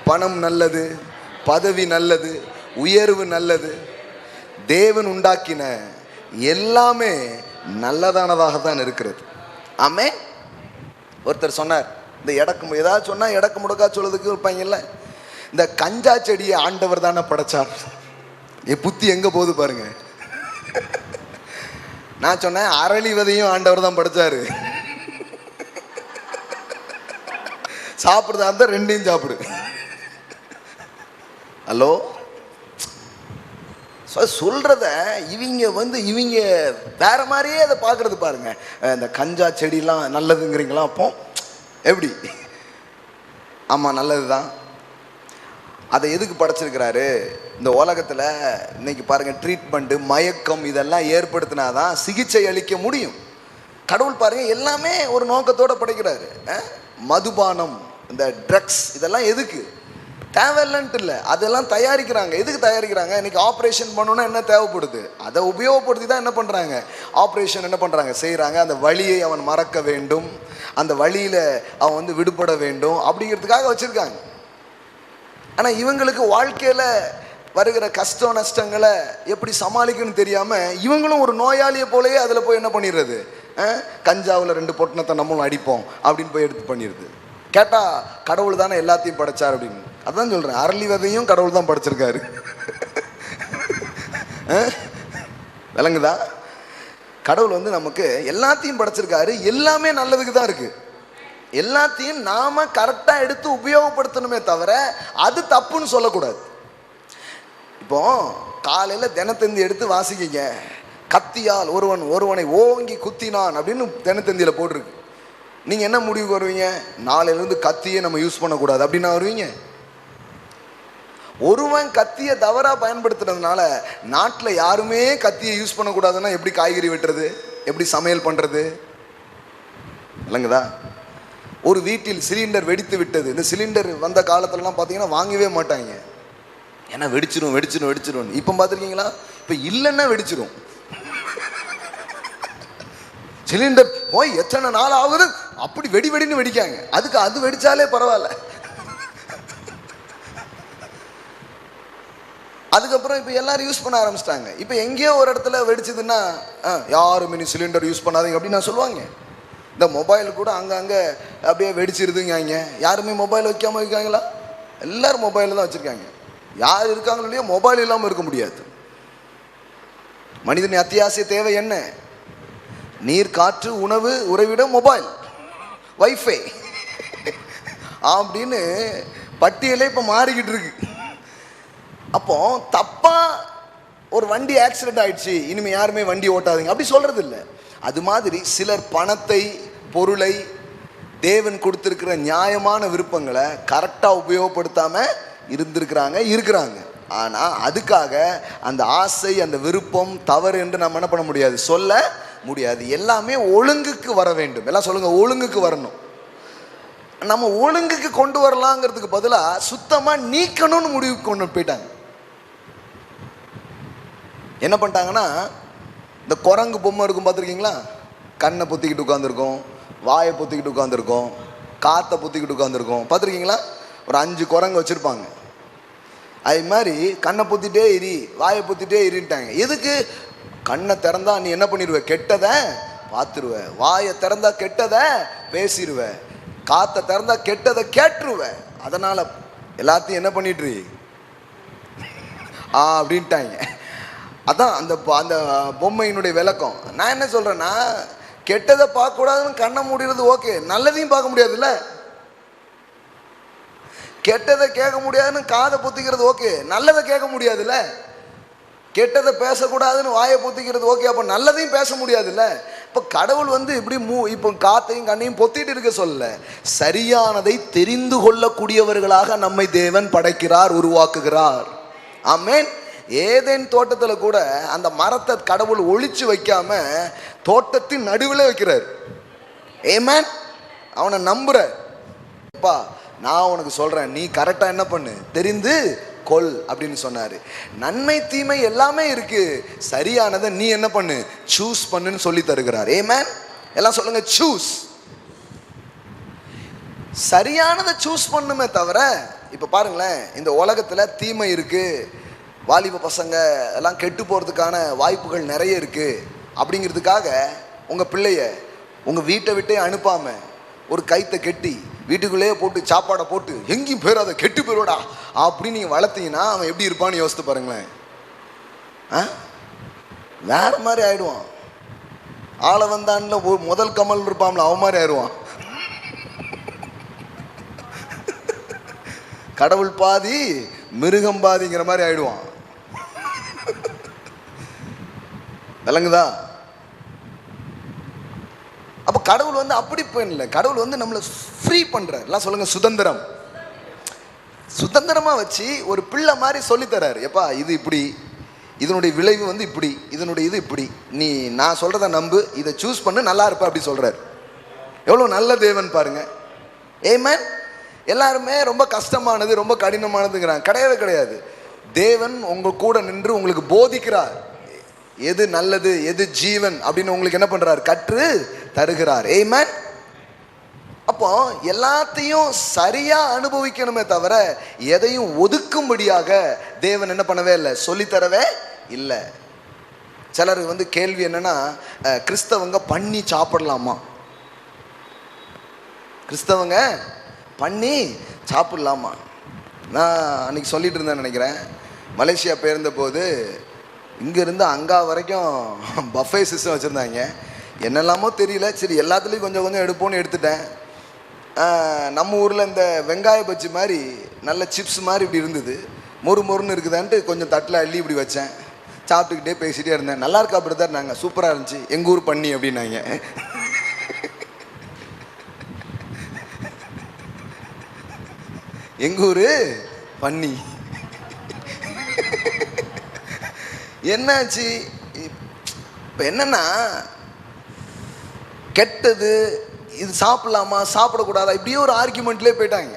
பணம் நல்லது, பதவி நல்லது, உயர்வு நல்லது. தேவன் உண்டாக்கின எல்லாமே நல்லதானதாக தான் இருக்கிறது. ஆமென். ஒருத்தர் சொன்னார், இந்த எடக்கு ஏதாவது சொன்னா எடக்கு முடக்கா சொல்றதுக்கு இருப்பாங்கல்ல, இந்த கஞ்சா செடியை ஆண்டவர் தானே படைச்சார். என் புத்தி எங்க போகுது பாருங்க. நான் சொன்னேன் அரளி விதையும் ஆண்டவர் தான் படைச்சாரு. சாப்பிடுறதா இருந்தா 2ஐயும் சாப்பிடு. ஹலோ, சொல்றத இவங்க வேற மாதிரியே அதை பார்க்கறது பாருங்க. இந்த கஞ்சா செடிலாம் நல்லதுங்கிறீங்களா? அப்போ எப்படி? ஆமா, நல்லதுதான். அதை எதுக்கு படைச்சிருக்கிறாரு? இந்த உலகத்தில் இன்னைக்கு பாருங்க, ட்ரீட்மெண்ட்டு, மயக்கம் இதெல்லாம் ஏற்படுத்தினாதான் சிகிச்சை அளிக்க முடியும். கடவுள் பாருங்க எல்லாமே ஒரு நோக்கத்தோட படைக்கிறாரு. மதுபானம், இந்த ட்ரக்ஸ் இதெல்லாம் எதுக்கு? தேவையில்லைன்ட்டு இல்லை, அதெல்லாம் தயாரிக்கிறாங்க. எதுக்கு தயாரிக்கிறாங்க? இன்னைக்கு ஆப்ரேஷன் பண்ணணும்னா என்ன தேவைப்படுது? அதை உபயோகப்படுத்தி தான் என்ன பண்ணுறாங்க? ஆப்ரேஷன் என்ன பண்ணுறாங்க? செய்கிறாங்க. அந்த வலியை அவன் மறக்க வேண்டும், அந்த வழியில் அவன் விடுபட வேண்டும் அப்படிங்கிறதுக்காக வச்சுருக்காங்க. ஆனால் இவங்களுக்கு வாழ்க்கையில் வருகிற கஷ்ட நஷ்டங்களை எப்படி சமாளிக்கணும்னு தெரியாமல் இவங்களும் ஒரு நோயாளியை போலயே அதில் போய் என்ன பண்ணிடுறது? கஞ்சாவில் 2 பொட்டணத்தை நம்மளும் அடிப்போம் அப்படின்னு போய் எடுத்து பண்ணிடுது. கேட்டால் கடவுள் தானே எல்லாத்தையும் படைச்சார் அப்படின்னு. அதான் சொல்கிறேன், அரளி விதையும் கடவுள் தான் படைச்சிருக்காரு. விளங்குதா? கடவுள் நமக்கு எல்லாத்தையும் படைச்சிருக்காரு. எல்லாமே நல்லதுக்கு தான் இருக்குது. எல்லாத்தையும் நாம கரெக்டாக எடுத்து உபயோகப்படுத்தணுமே தவிர அது தப்புன்னு சொல்லக்கூடாது. இப்போ காலையில் தினத்தந்தி எடுத்து வாசிக்கிங்க. கத்தியால் ஒருவனை ஓங்கி குத்தினான் அப்படின்னு தினத்தந்தியில் போட்டிருக்கு. நீங்கள் என்ன முடிவுக்கு வருவீங்க? நாளையிலேருந்து கத்தியை நம்ம யூஸ் பண்ணக்கூடாது அப்படின்னா வருவீங்க? ஒருவன் கத்தியை தவறாக பயன்படுத்துறதுனால நாட்டில் யாருமே கத்தியை யூஸ் பண்ணக்கூடாதுன்னா எப்படி காய்கறி வெட்டுறது, எப்படி சமையல் பண்ணுறது? இல்லைங்கதா? ஒரு வீட்டில் சிலிண்டர் வெடித்து விட்டது. இந்த சிலிண்டர் வந்த காலத்துலலாம் பார்த்தீங்கன்னா வாங்கவே மாட்டாங்க, ஏன்னா வெடிச்சிரும் வெடிச்சிரும் வெடிச்சிரும். இப்போ பார்த்துருக்கீங்களா? இப்போ இல்லைன்னா வெடிச்சிரும். சிலிண்டர் போய் எத்தனை நாள் ஆகுது, அப்படி வெடி வெடின்னு வெடிக்காங்க. அதுக்கு அது வெடிச்சாலே பரவாயில்ல. அதுக்கப்புறம் இப்போ எல்லாரும் யூஸ் பண்ண ஆரம்பிச்சிட்டாங்க. இப்போ எங்கேயோ ஒரு இடத்துல வெடிச்சதுன்னா யாரும் இனி சிலிண்டர் யூஸ் பண்ணாதீங்க அப்படின்னு நான் சொல்லுவாங்க. இந்த மொபைல் கூட அங்கங்கே அப்படியே வெடிச்சிருதுங்க. யாருமே மொபைல் வைக்காமல் இருக்காங்களா? எல்லாரும் மொபைலில் தான் வச்சுருக்காங்க. யார் இருக்காங்களோ இல்லையோ மொபைல் இல்லாமல் இருக்க முடியாது. மனிதனின் அத்தியாவசிய தேவை என்ன? நீர், காற்று, உணவு, உறைவிடம், மொபைல், வைஃபை அப்படின்னு பட்டியலே இப்போ மாறிக்கிட்டு இருக்கு. அப்போ தப்பா ஒரு வண்டி ஆக்சிடென்ட் ஆயிடுச்சு, இனிமே யாருமே வண்டி ஓட்டாதீங்க அப்படி சொல்றது இல்லை. அது மாதிரி சிலர் பணத்தை, பொருளை, தேவன் கொடுத்திருக்கிற நியாயமான விருப்பங்களை கரெக்டாக உபயோகப்படுத்தாம இருக்கிறாங்க. ஆனால் அதுக்காக அந்த ஆசை, அந்த விருப்பம் தவறு என்று நம்ம என்ன பண்ண முடியாது, சொல்ல முடியாது. எல்லாமே ஒழுங்குக்கு வர வேண்டும். எல்லாம் சொல்லுங்க, ஒழுங்குக்கு வரணும். நம்ம ஒழுங்குக்கு கொண்டு வரலாங்கிறதுக்கு பதிலாக சுத்தமாக நீக்கணும்னு முடிவுக்கு கொண்டு போயிட்டாங்க. என்ன பண்ணிட்டாங்கன்னா, இந்த குரங்கு பொம்மை இருக்கும் பார்த்துருக்கீங்களா? கண்ணை பொத்திக்கிட்டு உட்காந்துருக்கோம், வாயை பொத்திக்கிட்டு உட்காந்துருக்கோம், காற்றை பொத்திக்கிட்டு உட்காந்துருக்கோம், பார்த்துருக்கீங்களா? ஒரு 5 குரங்கு வச்சுருப்பாங்க. அது மாதிரி கண்ணை பொத்திட்டே இரு, வாயை பொத்திட்டே இருட்டாங்க. எதுக்கு? கண்ணை திறந்தா நீ என்ன பண்ணிடுவ, கெட்டதை பார்த்துருவ. வாயை திறந்தா கெட்டதை பேசிடுவ. காற்றை திறந்தா கெட்டதை கேட்டுருவ. அதனால் எல்லாத்தையும் என்ன பண்ணிட்டு அப்படின்ட்டாங்க. அதான் அந்த அந்த பொம்மையினுடைய விளக்கம். நான் என்ன சொல்கிறேன்னா, கெட்டதை பார்க்கக்கூடாதுன்னு கண்ணை மூடிறது ஓகே, நல்லதையும் பார்க்க முடியாதுல்ல. கெட்டதை கேட்க முடியாதுன்னு காதை பொத்திக்கிறது ஓகே, நல்லதை கேட்க முடியாதுல்ல. கெட்டதை பேசக்கூடாதுன்னு வாயை பொத்திக்கிறது ஓகே, அப்போ நல்லதையும் பேச முடியாதுல்ல. இப்போ கடவுள் இப்படி இப்போ காத்தையும் கண்ணையும் பொத்திட்டு இருக்க சொல்லல, சரியானதை தெரிந்து கொள்ளக்கூடியவர்களாக நம்மை தேவன் படைக்கிறார், உருவாக்குகிறார். ஆமென். ஏதேன் தோட்டத்தில் கூட அந்த மரத்தை கடவுள் ஒளிச்சு வைக்காம தோட்டத்தின் நடுவில் வைக்கிறார். ஆமென். அவனை நம்புற, நான் உனக்கு சொல்றேன், நீ கரெக்டா என்ன பண்ணு, தெரிந்து கொள் அப்படின்னு சொன்னாரு. நன்மை தீமை எல்லாமே இருக்கு, சரியானதை நீ என்ன பண்ணு, சூஸ் பண்ணுன்னு சொல்லி தருகிறார். ஆமென். எல்லாம் சொல்லுங்க, சூஸ். சரியானதை சூஸ் பண்ணுமே தவிர, இப்ப பாருங்களேன், இந்த உலகத்துல தீமை இருக்கு, வாலிப பசங்க எல்லாம் கெட்டு போறதுக்கான வாய்ப்புகள் நிறைய இருக்கு அப்படிங்கிறதுக்காக உங்க பிள்ளைய உங்க வீட்டை விட்டே அனுப்பாம ஒரு கைத்தை கெட்டி வீட்டுக்குள்ளேயே போட்டு சாப்பாடை போட்டு எங்கேயும் போயிடாத, கெட்டு போயிடுவடா அப்படின்னு நீங்கள் வளர்த்தீங்கன்னா அவன் எப்படி இருப்பான்னு யோசித்து பாருங்களேன். வேற மாதிரி ஆயிடுவான். ஆளை வந்தான்ல முதல் கமல் இருப்பான்ல, அவன் மாதிரி ஆயிடுவான். கடவுள் பாதி மிருகம் பாதிங்கிற மாதிரி ஆயிடுவான். விளங்குதா? அப்போ கடவுள் அப்படி பண்ணல. கடவுள் நம்மளை ஃப்ரீ பண்றார். எல்லாம் சொல்லுங்க, சுதந்திரம். சுதந்திரமா வச்சு ஒரு பிள்ளை மாதிரி சொல்லித்தராரு. எப்பா இது இப்படி, இதனுடைய விளைவு இப்படி, இதனுடைய இது இப்படி, நீ நான் சொல்றத நம்பு, இதை சூஸ் பண்ணு, நல்லா இருப்ப அப்படி சொல்றாரு. எவ்வளவு நல்ல தேவன் பாருங்க. ஆமென். எல்லாருமே ரொம்ப கஷ்டமானது, ரொம்ப கடினமானதுங்கிறாங்க. கிடையவே கிடையாது. தேவன் உங்க கூட நின்று உங்களுக்கு போதிக்கிறார். எது நல்லது, எது ஜீவன் அப்படின்னு உங்களுக்கு என்ன பண்றார், கற்று தருகிறார். ஆமென். அப்போ எல்லாத்தையும் சரியா அனுபவிக்கணுமே தவிர எதையும் ஒதுக்கும்படியாக தேவன் என்ன பண்ணவே இல்லை, சொல்லித்தரவே இல்லை. சிலர் கேள்வி என்னன்னா, கிறிஸ்தவங்க பண்ணி சாப்பிடலாமா? கிறிஸ்தவங்க பண்ணி சாப்பிடலாமா? நான் அன்னைக்கு சொல்லிட்டு இருந்தேன் நினைக்கிறேன். மலேசியா போயிருந்த போது இங்கேருந்து அங்கா வரைக்கும் பஃபே சிஸ்டம் வச்சுருந்தாங்க. என்னெல்லாமோ தெரியல, சரி எல்லாத்துலேயும் கொஞ்சம் கொஞ்சம் எடுப்போன்னு எடுத்துட்டேன். நம்ம ஊரில் இந்த வெங்காய பஜ்ஜி மாதிரி நல்ல சிப்ஸ் மாதிரி இப்படி இருந்தது, மொறு மொறுன்னு இருக்குதான்ட்டு கொஞ்சம் தட்டில் அள்ளி இப்படி வச்சேன். சாப்பிட்டுக்கிட்டே பேசிகிட்டே இருந்தேன். நல்லா இருக்கா அப்படி தான் இருந்தாங்க, சூப்பராக இருந்துச்சு, எங்கள் ஊர் பண்ணி அப்படின்னாங்க. எங்கள் ஊர் பண்ணி. என்னாச்சு இப்போ? என்னன்னா, கெட்டது இது சாப்பிடலாமா சாப்பிடக்கூடாதா இப்படியே ஒரு ஆர்கியூமெண்ட்லேயே போயிட்டாங்க.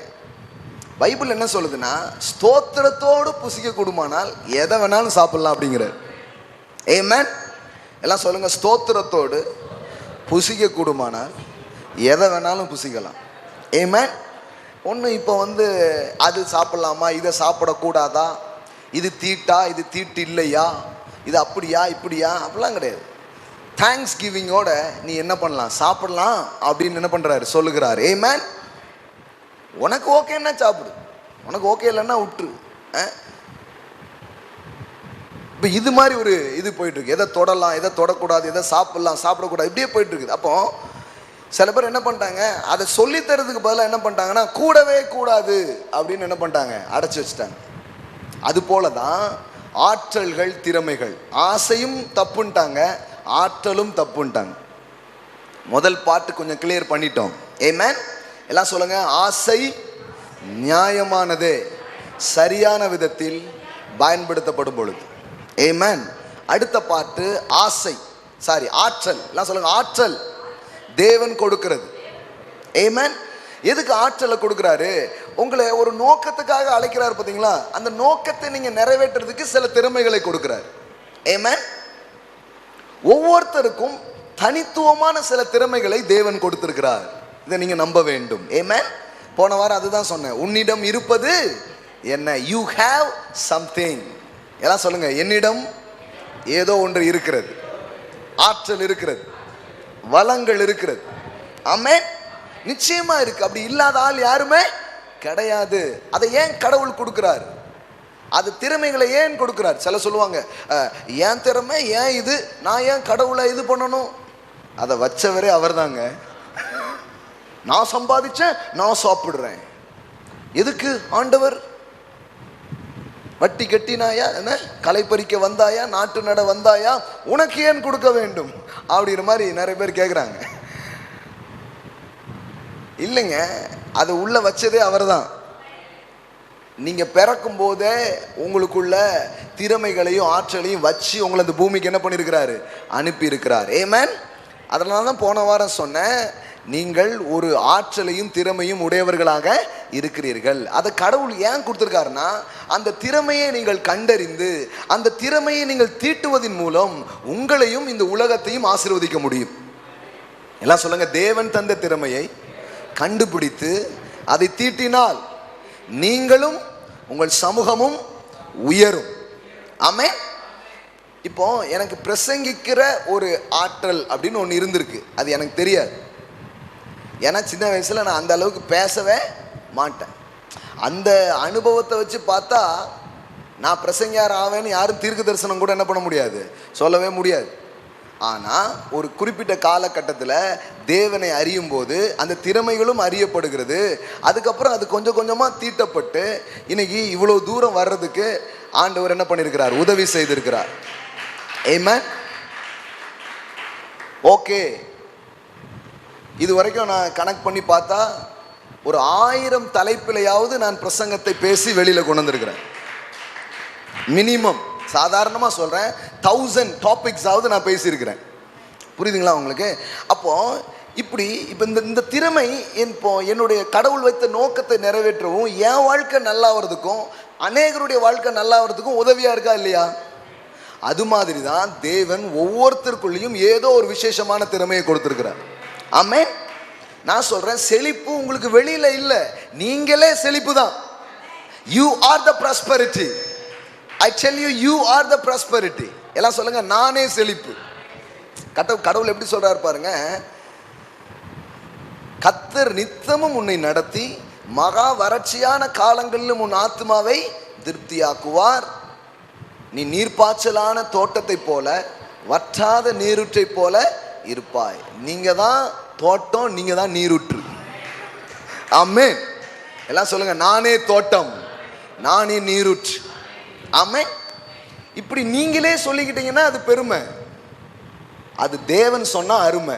பைபிள் என்ன சொல்லுதுன்னா, ஸ்தோத்திரத்தோடு புசிக்க கூடுமானால் எதை வேணாலும் சாப்பிடலாம் அப்படிங்கிறார். ஆமென். எல்லாம் சொல்லுங்க, ஸ்தோத்திரத்தோடு புசிக்க கூடுமானால் எதை வேணாலும் புசிக்கலாம். ஆமென். ஒன்று இப்போ அது சாப்பிடலாமா, இதை சாப்பிடக்கூடாதா, இது தீட்டா இது தீட்டு இல்லையா, இது அப்படியா இப்படியா அப்படிலாம் கிடையாது. தேங்க்ஸ் கிவிங்கோட நீ என்ன பண்ணலாம், சாப்பிடலாம் அப்படின்னு என்ன பண்ணுறாரு சொல்லுகிறார். ஆமென். உனக்கு ஓகேன்னா சாப்பிடு, உனக்கு ஓகே இல்லைன்னா விட்டுரு. இப்போ இது மாதிரி ஒரு இது போயிட்டுருக்கு. எதை தொடலாம் எதை தொடக்கூடாது, எதை சாப்பிடலாம் சாப்பிடக்கூடாது இப்படியே போயிட்டுருக்குது. அப்போ சில பேர் என்ன பண்ணிட்டாங்க, அதை சொல்லித்தரதுக்கு பதிலாக என்ன பண்ணிட்டாங்கன்னா கூடவே கூடாது அப்படின்னு என்ன பண்ணிட்டாங்க, அடைச்சி வச்சுட்டாங்க. அது போல தான் ஆற்றல்கள் திறமைகள். ஆசையும் தப்புன்ட்டாங்க, ஆற்றலும் தப்புன்ட்டாங்க. முதல் பாட்டு கொஞ்சம் கிளியர் பண்ணிட்டோம். ஆமென். எல்லாம் சொல்லுங்க, ஆசை நியாயமானதே சரியான விதத்தில் பயன்படுத்தப்படும் பொழுது. ஆமென். அடுத்த பாட்டு ஆசை ஆற்றல். எல்லாம் சொல்லுங்க, ஆற்றல் தேவன் கொடுக்கிறது. ஆமென். எதுக்கு ஆற்றலை கொடுக்குறாரு? உங்களை ஒரு நோக்கத்துக்காக அழைக்கிறார் பார்த்தீங்களா, அந்த நோக்கத்தை நீங்க நிறைவேற்றுறதுக்கு சில திறமைகளை கொடுக்கிறார். ஆமென். ஒவ்வொருத்தருக்கும் தனித்துவமான சில திறமைகளை தேவன் கொடுத்திருக்கிறார். இதை நீங்க நம்ப வேண்டும். ஆமென். போன வாரம் அதுதான் சொன்னேன், உன்னிடம் இருப்பது என்ன, யூ ஹேவ் சம்திங். எல்லாம் சொல்லுங்க, என்னிடம் ஏதோ ஒன்று இருக்கிறது, ஆற்றல் இருக்கிறது, வளங்கள் இருக்கிறது. ஆமென். நிச்சயமா இருக்கு. அப்படி இல்லாத ஆள் யாருமே கிடையாது. அதை ஏன் கடவுள் கொடுக்கிறார்? அது திறமைகளை ஏன் கொடுக்கிறார்? சில சொல்லுவாங்க, ஏன் திறமை, ஏன் இது, நான் ஏன் கடவுளை இது பண்ணணும்? அதை வச்சவரே அவர் தாங்க. நான் சம்பாதிச்சேன், நான் சாப்பிடுறேன். எதுக்கு ஆண்டவர்? வட்டி கட்டினாயா, என்ன களை பறிக்க வந்தாயா, நாட்டு நட வந்தாயா, உனக்கு ஏன் கொடுக்க வேண்டும் அப்படிங்கிற மாதிரி நிறைய பேர் கேட்குறாங்க. இல்லைங்க, அது உள்ள வச்சதே அவர் தான். நீங்க பிறக்கும் போதே உங்களுக்குள்ள திறமைகளையும் ஆற்றலையும் வச்சு உங்களை அந்த பூமிக்கு என்ன பண்ணியிருக்கிறாரு, அனுப்பி இருக்கிறார். ஆமென். அதனால தான் போன வாரம் சொன்னேன், நீங்கள் ஒரு ஆற்றலையும் திறமையும் உடையவர்களாக இருக்கிறீர்கள். அதை கடவுள் ஏன் கொடுத்துருக்காருன்னா, அந்த திறமையை நீங்கள் கண்டறிந்து அந்த திறமையை நீங்கள் தீட்டுவதன் மூலம் உங்களையும் இந்த உலகத்தையும் ஆசீர்வதிக்க முடியும். எல்லாம் சொல்லுங்க, தேவன் தந்த திறமையை கண்டுபிடித்து அதை தீட்டினால் நீங்களும் உங்கள் சமூகமும் உயரும். ஆமென். இப்போ எனக்கு பிரசங்கிக்கிற ஒரு ஆற்றல் அப்படின்னு ஒன்று இருந்திருக்கு, அது எனக்கு தெரியாது. ஏன்னா சின்ன வயசில் நான் அந்த அளவுக்கு பேசவே மாட்டேன். அந்த அனுபவத்தை வச்சு பார்த்தா நான் பிரசங்கியார் ஆவேன்னு யாரும் தீர்க்க தரிசனம் கூட என்ன பண்ண முடியாது, சொல்லவே முடியாது. ஆனால் ஒரு குறிப்பிட்ட காலகட்டத்தில் தேவனை அறியும் போது அந்த திறமைகளும் அறியப்படுகிறது. அதுக்கப்புறம் அது கொஞ்சம் கொஞ்சமாக தீட்டப்பட்டு இன்னைக்கு இவ்வளோ தூரம் வர்றதுக்கு ஆண்டவர் என்ன பண்ணியிருக்கிறார், உதவி செய்திருக்கிறார். ஆமென். ஓகே, இது வரைக்கும் நான் கனெக்ட் பண்ணி பார்த்தா ஒரு 1000 தலைப்பிலையாவது நான் பிரசங்கத்தை பேசி வெளியில் கொண்டு வந்திருக்கிறேன். மினிமம் சாதாரணமாக சொல்கிறேன், 1000 டாபிக்ஸாவது நான் பேசியிருக்கிறேன். புரியுதுங்களா உங்களுக்கு? அப்போ இப்போ இந்த திறமை இப்போ என்னுடைய கடவுள் வைத்த நோக்கத்தை நிறைவேற்றவும் என் வாழ்க்கை நல்லா வர்றதுக்கும் அநேகருடைய வாழ்க்கை நல்லா வர்றதுக்கும் உதவியாக இருக்கா இல்லையா? அது மாதிரி தான் தேவன் ஒவ்வொருத்தருக்குள்ளேயும் ஏதோ ஒரு விசேஷமான திறமையை கொடுத்துருக்கிறார். ஆமென். நான் சொல்கிறேன், செழிப்பு உங்களுக்கு வெளியில் இல்லை, நீங்களே செழிப்பு தான். You are the prosperity. I tell you, you are the prosperity. எல்லாம் சொல்லுங்க, நானே செழிப்பு. கடவுள் எப்படி சொல்றாரு பாருங்க, கர்த்தர் நித்தமும் உன்னை நடத்தி மகா வறட்சியான காலங்களிலும் உன் ஆத்மாவை திருப்தியாக்குவார். நீ நீர்ப்பாய்ச்சலான தோட்டத்தை போல வற்றாத நீரூற்றை போல இருப்பாய். நீங்க தான் தோட்டம், நீங்க தான் நீரூற்று. ஆமென். எல்லாம் சொல்லுங்க, நானே தோட்டம், நானே நீரூற்று. ஆமென். இப்படி நீங்களே சொல்லிக்கிட்டீங்கன்னா அது பெருமை, அது தேவன் சொன்னா அருமை.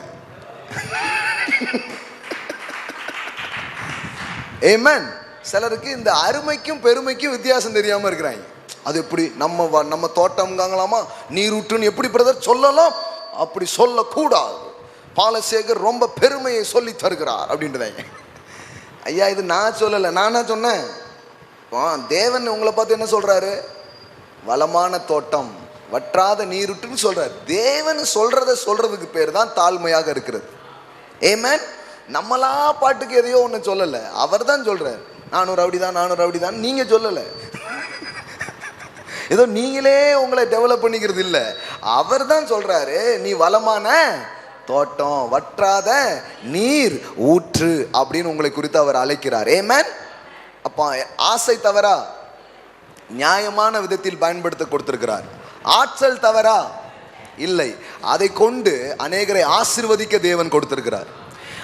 ஆமென். சிலருக்கு இந்த அருமைக்கும் பெருமைக்கும் வித்தியாசம் தெரியாம இருக்கிறாங்க. அது எப்படி நம்ம தோட்டம்காங்களாமா, நீரூற்றுன்னு எப்படி பிரதர் சொல்லலாம்? அப்படி சொல்லக்கூடாது. பாலசேகர் ரொம்ப பெருமையை சொல்லி தருகிறார் அப்படின்றதாங்க. ஐயா, இது நான் சொல்லலை, நான் சொன்னேன். தேவன் உங்களை பார்த்து என்ன சொல்றாரு? வளமான தோட்டம், வற்றாத நீருட்டுன்னு சொல்றாரு. தேவன் சொல்றதுக்கு பேர் தான் தாழ்மையாக இருக்கிறது. ஆமென். நம்மளா பாட்டுக்கு எதையோ ஒன்று சொல்லலை, அவர் தான் சொல்றாரு. 400 அப்படிதான் நீங்க சொல்லலை. ஏதோ நீங்களே உங்களை டெவலப் பண்ணிக்கிறது இல்லை, அவர் தான் சொல்றாரு நீ வளமான தோட்டம், வற்றாத நீர் ஊற்று அப்படின்னு உங்களை குறித்து அவர் அழைக்கிறார். ஆமென். அப்போ ஆசை தவறா? நியாயமான விதத்தில் பயன்படுத்த கொடுத்திருக்கிறார். ஆற்றல் தவறா? இல்லை, அதை கொண்டு அநேகரை ஆசீர்வதிக்க தேவன் கொடுத்திருக்கிறார்.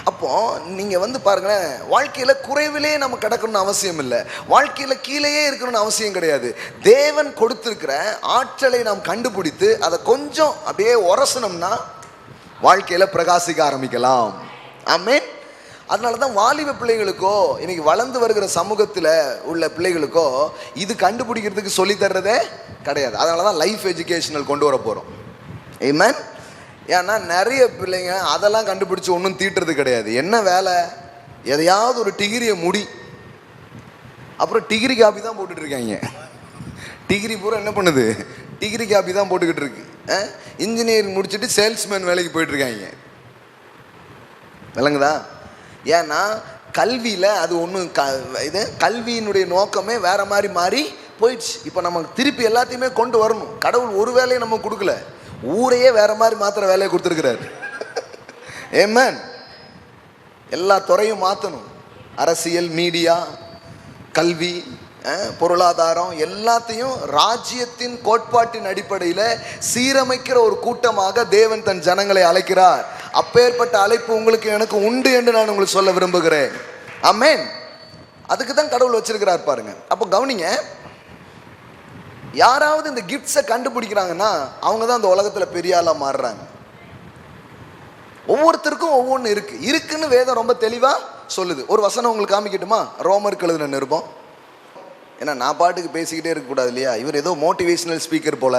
அப்போ நீங்க பாருங்களேன், வாழ்க்கையில குறைவிலே நம்ம கிடக்கணும்னு அவசியம் இல்லை, வாழ்க்கையில கீழேயே இருக்கணும்னு அவசியம் கிடையாது. தேவன் கொடுத்திருக்கிற ஆற்றலை நாம் கண்டுபிடித்து அதை கொஞ்சம் அப்படியே உரசனம்னா வாழ்க்கையில பிரகாசிக்க ஆரம்பிக்கலாம். ஆமென். அதனால தான் வாலிப பிள்ளைகளுக்கோ இன்னைக்கு வளர்ந்து வருகிற சமூகத்தில் உள்ள பிள்ளைகளுக்கோ இது கண்டுபிடிக்கிறதுக்கு சொல்லி தர்றதே கிடையாது. அதனால தான் லைஃப் எஜுகேஷனல் கொண்டு வர போகிறோம். ஆமென். ஏன்னா நிறைய பிள்ளைங்க அதெல்லாம் கண்டுபிடிச்சி ஒன்றும் தீட்டுறது கிடையாது. என்ன வேலை? எதையாவது ஒரு டிகிரியை முடி, அப்புறம் டிகிரி காப்பி தான் போட்டுட்டு இருக்காங்க. டிகிரி பூரா என்ன பண்ணுது? டிகிரி காப்பி தான் போட்டுக்கிட்டு இருக்கு. இன்ஜினியரிங் முடிச்சுட்டு சேல்ஸ்மேன் வேலைக்கு போயிட்டு இருக்காங்க. விளங்குதா? ஏன்னா கல்வியில் அது ஒன்றும் இது கல்வியினுடைய நோக்கமே வேற மாதிரி மாறி போயிடுச்சு. இப்போ நம்ம திருப்பி எல்லாத்தையுமே கொண்டு வரணும். கடவுள் ஒரு வேலையை நம்ம கொடுக்கல, ஊரையே வேற மாதிரி மாத்திர வேலையை கொடுத்துருக்கிறாரு. ஆமென். எல்லா துறையும் மாற்றணும். அரசியல், மீடியா, கல்வி, பொருளாதாரம் எல்லாத்தையும் ராஜ்யத்தின் கோட்பாட்டின் அடிப்படையில் சீரமைக்கிற ஒரு கூட்டமாக தேவன் தன் ஜனங்களை அழைக்கிறார். அப்பேற்பட்ட அழைப்பு உங்களுக்கு எனக்கு உண்டு என்று நான் உங்களுக்கு சொல்ல விரும்புகிறேன். ஆமென். அதுக்கு தான் கடவுள் வச்சிருக்கிறார் பாருங்க. அப்போ கவனிங்க, யாராவது இந்த கிஃப்ட்ஸை கண்டுபிடிக்கிறாங்கன்னா அவங்க தான் இந்த உலகத்தில் பெரிய ஆளாக மாறுறாங்க. ஒவ்வொருத்தருக்கும் ஒவ்வொன்று இருக்குன்னு வேதம் ரொம்ப தெளிவாக சொல்லுது. ஒரு வசனம் உங்களுக்கு காமிக்கட்டுமா? ரோமருக்கு எழுதின நிருபம். ஏன்னா நான் பாட்டுக்கு பேசிக்கிட்டே இருக்கக்கூடாது இல்லையா? இவர் ஏதோ மோட்டிவேஷனல் ஸ்பீக்கர் போல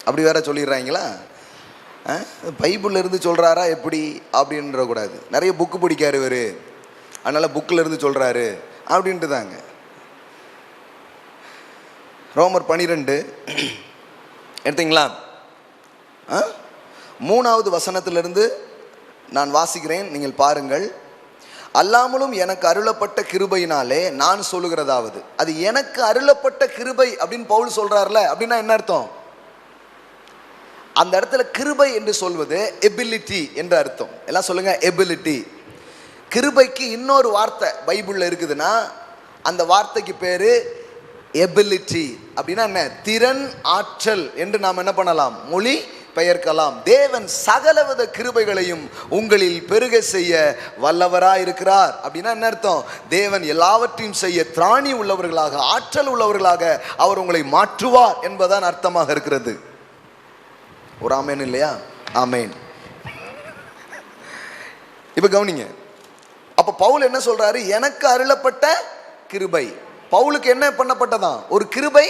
அப்படி வேற சொல்லிடுறாங்களா? பைபிள்ல இருந்து சொல்றாரா எப்படி அப்படின்ற கூடாது. நிறைய புக்கு பிடிக்காரு இவர், அதனால புக்கில் இருந்து சொல்றாரு அப்படின்ட்டு தாங்க. ரோமர் 12 எடுத்தீங்களா? 3வது வசனத்திலிருந்து நான் வாசிக்கிறேன், நீங்கள் பாருங்கள். அல்லாமலும் எனக்கு அருளப்பட்ட கிருபையினாலே நான் சொல்லுகிறதாவது. அது எனக்கு அருளப்பட்ட கிருபை அப்படின்னு பவுல் சொல்றாருல, அப்படின்னா என்ன அர்த்தம்? அந்த இடத்துல கிருபை என்று சொல்வது எபிலிட்டி என்ற அர்த்தம். எல்லாம் சொல்லுங்க, எபிலிட்டி. கிருபைக்கு இன்னொரு வார்த்தை பைபிள்ல இருக்குதுன்னா அந்த வார்த்தைக்கு பேரு எபிலிட்டி. அப்படின்னா என்ன? திறன், ஆற்றல் என்று நாம் என்ன பண்ணலாம்? மொழி பெயர்க்கலாம். தேவன் சகலவித கிருபைகளையும் உங்களில் பெருக செய்ய வல்லவராய் இருக்கிறார். அப்படின்னா என்ன அர்த்தம்? தேவன் எல்லாவற்றையும் செய்ய திராணி உள்ளவர்களாக, ஆற்றல் உள்ளவர்களாக அவர் உங்களை மாற்றுவார் என்பதான் அர்த்தமாக இருக்கிறது. ஒரு ஆமேன் இல்லையா? ஆமேன். இப்ப கவனிங்க. அப்ப பவுல் என்ன சொல்றாரு? எனக்கு அருளப்பட்ட கிருபை. பவுலுக்கு என்ன பண்ணப்பட்டதாம்? ஒரு கிருபை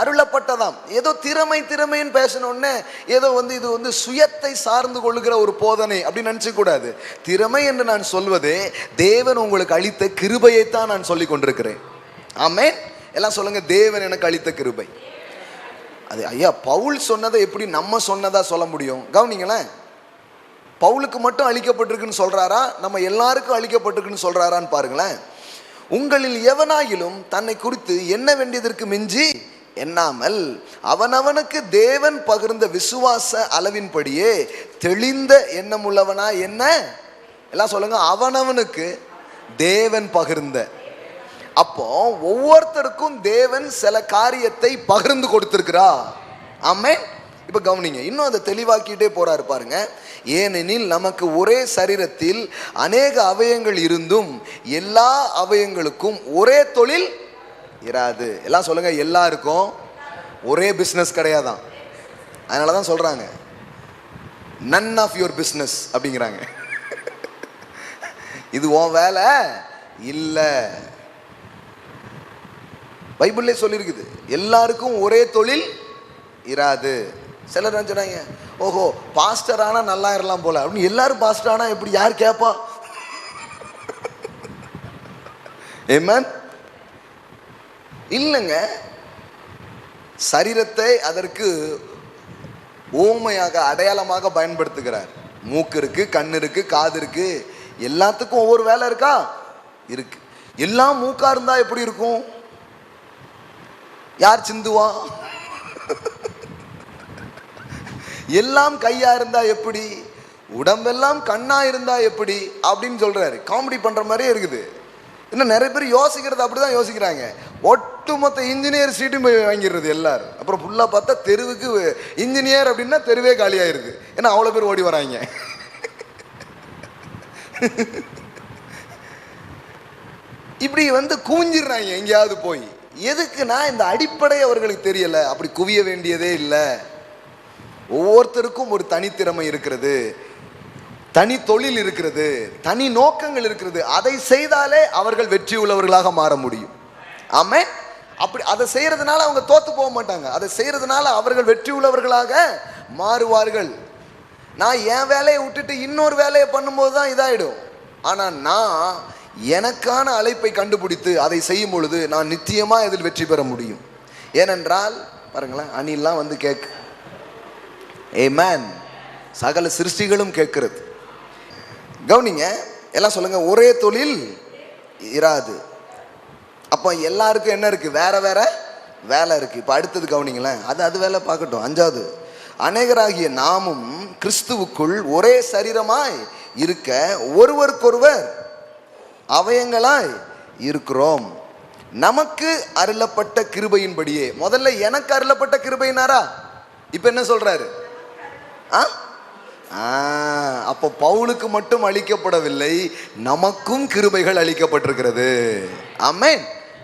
அருளப்பட்டதாம். ஏதோ திறமைன்னு பேசணும்னு ஏதோ இது சுயத்தை சார்ந்து கொள்ளுகிற ஒரு போதனை அப்படின்னு நினைச்ச கூடாது. திறமை என்று நான் சொல்வதே தேவன் உங்களுக்கு அளித்த கிருபையைத்தான் நான் சொல்லி கொண்டிருக்கிறேன். ஆமென். எல்லாம் சொல்லுங்க, தேவன் எனக்கு அளித்த கிருபை. அது ஐயா பவுல் சொன்னதை எப்படி நம்ம சொன்னதா சொல்ல முடியும்? கவனிங்களேன். பவுலுக்கு மட்டும் அளிக்கப்பட்டிருக்குன்னு சொல்றாரா, நம்ம எல்லாருக்கும் அளிக்கப்பட்டிருக்குன்னு சொல்றாரான்னு பாருங்களேன். உங்களில் எவனாயிலும் தன்னை குறித்து எண்ண வேண்டியதற்கு மிஞ்சி எண்ணாமல் அவனவனுக்கு தேவன் பகிர்ந்த விசுவாச அளவின்படியே தெளிந்த எண்ணமுள்ளவனா என்ன? எல்லாம் சொல்லுங்க, அவனவனுக்கு தேவன் பகிர்ந்த. அப்போ ஒவ்வொருத்தருக்கும் தேவன் சில காரியத்தை பகிர்ந்து கொடுத்திருக்கிறார். ஆமென். இப்ப கவனிங்க, இன்னும் அதை தெளிவாக்கிட்டே போறாரு பாருங்க. ஏனெனில் நமக்கு ஒரே சரீரத்தில் அநேக அவயங்கள் இருந்தும் எல்லா அவயங்களுக்கும் ஒரே தொழில் இராது. எல்லாம் சொல்லுங்க, எல்லாருக்கும் ஒரே பிசினஸ் கிடையாதான். அதனாலதான் சொல்றாங்க none of your business அப்படிங்கிறாங்க. இது உன் வேலை இல்ல. பைபிள்லே சொல்லியிருக்குது, எல்லாருக்கும் ஒரே தொழில் இராது. சிலர் சொன்னாங்க ஓஹோ பாஸ்டர் ஆனா நல்லா இருக்கலாம் போல அப்படின்னு. எல்லாரும் பாஸ்டர் ஆனா எப்படி, யார் கேட்பா? ஆமென். இல்லைங்க, சரீரத்தை அதற்கு ஓமையாக அடையாளமாக பயன்படுத்துகிறார். மூக்கு இருக்கு, கண்ணு இருக்கு, காது இருக்கு, எல்லாத்துக்கும் ஒவ்வொரு வேலை இருக்கா? இருக்கு. எல்லாம் மூக்கா இருந்தா எப்படி இருக்கும்? யார் சிந்துவா? எல்லாம் கையா இருந்தா எப்படி? உடம்பெல்லாம் கண்ணா இருந்தா எப்படி அப்படின்னு சொல்றாரு. காமெடி பண்ற மாதிரியே இருக்குது. இன்னும் நிறைய பேர் யோசிக்கிறது அப்படிதான் யோசிக்கிறாங்க. ஒட்டுமொத்த இன்ஜினியர் சீட்டும் போய் வாங்கிடுறது எல்லாரும். அப்புறம் ஃபுல்லாக பார்த்தா தெருவுக்கு இன்ஜினியர் அப்படின்னா தெருவே காலியாயிருது. ஏன்னா அவ்வளோ பேர் ஓடி வராங்க. இப்படி குவிஞ்சிடுறாங்க எங்கேயாவது போய். எதுக்குன்னா இந்த அடிப்படை அவர்களுக்கு தெரியல. அப்படி குவிய வேண்டியதே இல்லை. ஒவ்வொருத்தருக்கும் ஒரு தனித்திறமை இருக்கிறது, தனி தொழில் இருக்கிறது, தனி நோக்கங்கள் இருக்கிறது. அதை செய்தாலே அவர்கள் வெற்றி உள்ளவர்களாக மாற முடியும். ஆமென். அப்படி அதை செய்யறதுனால அவங்க தோத்து போக மாட்டாங்க. அதை செய்யறதுனால அவர்கள் வெற்றி உள்ளவர்களாக மாறுவார்கள். நான் என் வேலையை விட்டுட்டு இன்னொரு வேலையை பண்ணும்போது தான் இதாயிடும். ஆனா நான் எனக்கான அழைப்பை கண்டுபிடித்து அதை செய்யும் பொழுது நான் நிச்சயமா இதில் வெற்றி பெற முடியும். ஏனென்றால் பாருங்களேன், அணிலாம் கேட்கு. ஆமென். சகல சிருஷ்டிகளும் கேட்கிறது. கவனிங்க, எல்லாம் சொல்லுங்க, ஒரே தொழில் இராது. அப்போ எல்லாருக்கும் என்ன இருக்கு? வேற வேற வேலை இருக்கு. இப்போ அடுத்தது கவனிங்களேன், அது வேலை பார்க்கட்டும். 5வது, அநேகராகிய நாமும் கிறிஸ்துவுக்குள் ஒரே சரீரமாய் இருக்க ஒருவருக்கொருவர் அவயங்களாய் இருக்கிறோம். நமக்கு அருளப்பட்ட கிருபையின்படியே. முதல்ல எனக்கு அருளப்பட்ட கிருபையினாரா? இப்ப என்ன சொல்றாரு? அப்போ பவுலுக்கு மட்டும் அளிக்கப்படவில்லை, நமக்கும் கிருபைகள் அளிக்கப்பட்டிருக்கிறது. ஆமென்.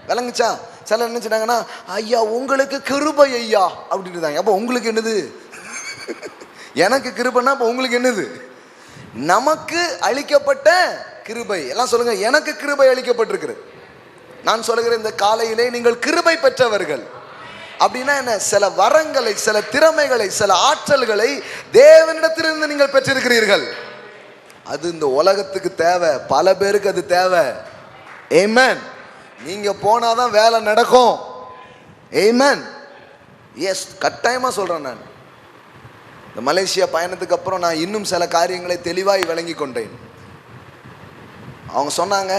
விளங்குச்சா? சில என்ன சொன்னாங்கன்னா, ஐயா உங்களுக்கு கிருபை ஐயா அப்படின்னு. அப்போ உங்களுக்கு என்னது? எனக்கு கிருபைன்னா அப்போ உங்களுக்கு என்னது? நமக்கு அளிக்கப்பட்ட கிருபை. எல்லாம் சொல்லுங்க, எனக்கு கிருபை அளிக்கப்பட்டிருக்கிறது. நான் சொல்லுகிற இந்த காலையிலே நீங்கள் கிருபை பெற்றவர்கள். அப்படின்னா என்ன? சில வரங்களை, சில திறமைகளை, சில ஆற்றல்களை தேவனிடத்திலிருந்து நீங்கள் பெற்றிருக்கிறீர்கள். அது இந்த உலகத்துக்கு தேவை, பல பேருக்கு அது தேவை. ஆமென். நீங்க போனாதான் வேலை நடக்கும். ஆமென். எஸ், கட்டாயமா சொல்றேன். நான் இந்த மலேசியா பயணத்துக்கு அப்புறம் நான் இன்னும் சில காரியங்களை தெளிவாய் விளங்கி கொண்டேன். அவங்க சொன்னாங்க,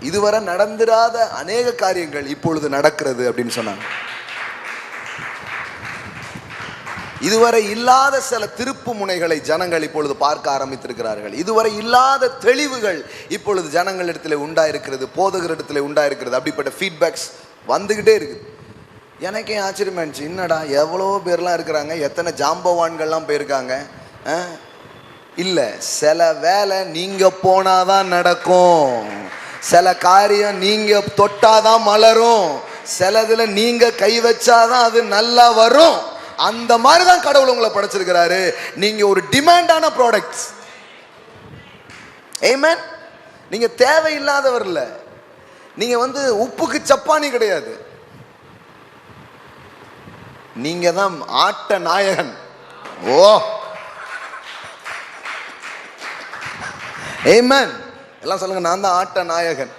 இதுவரை நடந்திராத அநேக காரியங்கள் இப்பொழுது நடக்கிறது அப்படின்னு சொன்னாங்க. இதுவரை இல்லாத சில திருப்பு முனைகளை ஜனங்கள் இப்பொழுது பார்க்க ஆரம்பித்திருக்கிறார்கள். இதுவரை இல்லாத தெளிவுகள் இப்பொழுது ஜனங்களிடத்தில் உண்டாயிருக்கிறது, போதகரிடத்தில் உண்டாயிருக்கிறது. அப்படிப்பட்ட ஃபீட்பேக்ஸ் வந்துகிட்டே இருக்குது. எனக்கே ஆச்சரியமா இருந்துச்சு, என்னடா எவ்வளோ பேர்லாம் இருக்கிறாங்க, எத்தனை ஜாம்பவான்கள்லாம் போயிருக்காங்க. இல்லை, சில வேலை நீங்க போனாதான் நடக்கும், சில காரியம் நீங்க தொட்டாதான் மலரும், சிலதுல நீங்க கை வச்சாதான் அது நல்லா வரும். அந்த மாதிரி தான் கடவுள் உங்களை படைச்சிருக்கிறாரு. நீங்க ஒரு டிமாண்டான ப்ராடக்ட்ஸ். ஆமென். நீங்க தேவையில்லாதவர் இல்ல. நீங்க உப்புக்கு சப்பானி கிடையாது. நீங்க தான் ஆட்ட நாயகன். ஓ ஆமென். எல்லாம் சொல்லுங்க, நான் தான் ஆட்ட நாயகன்.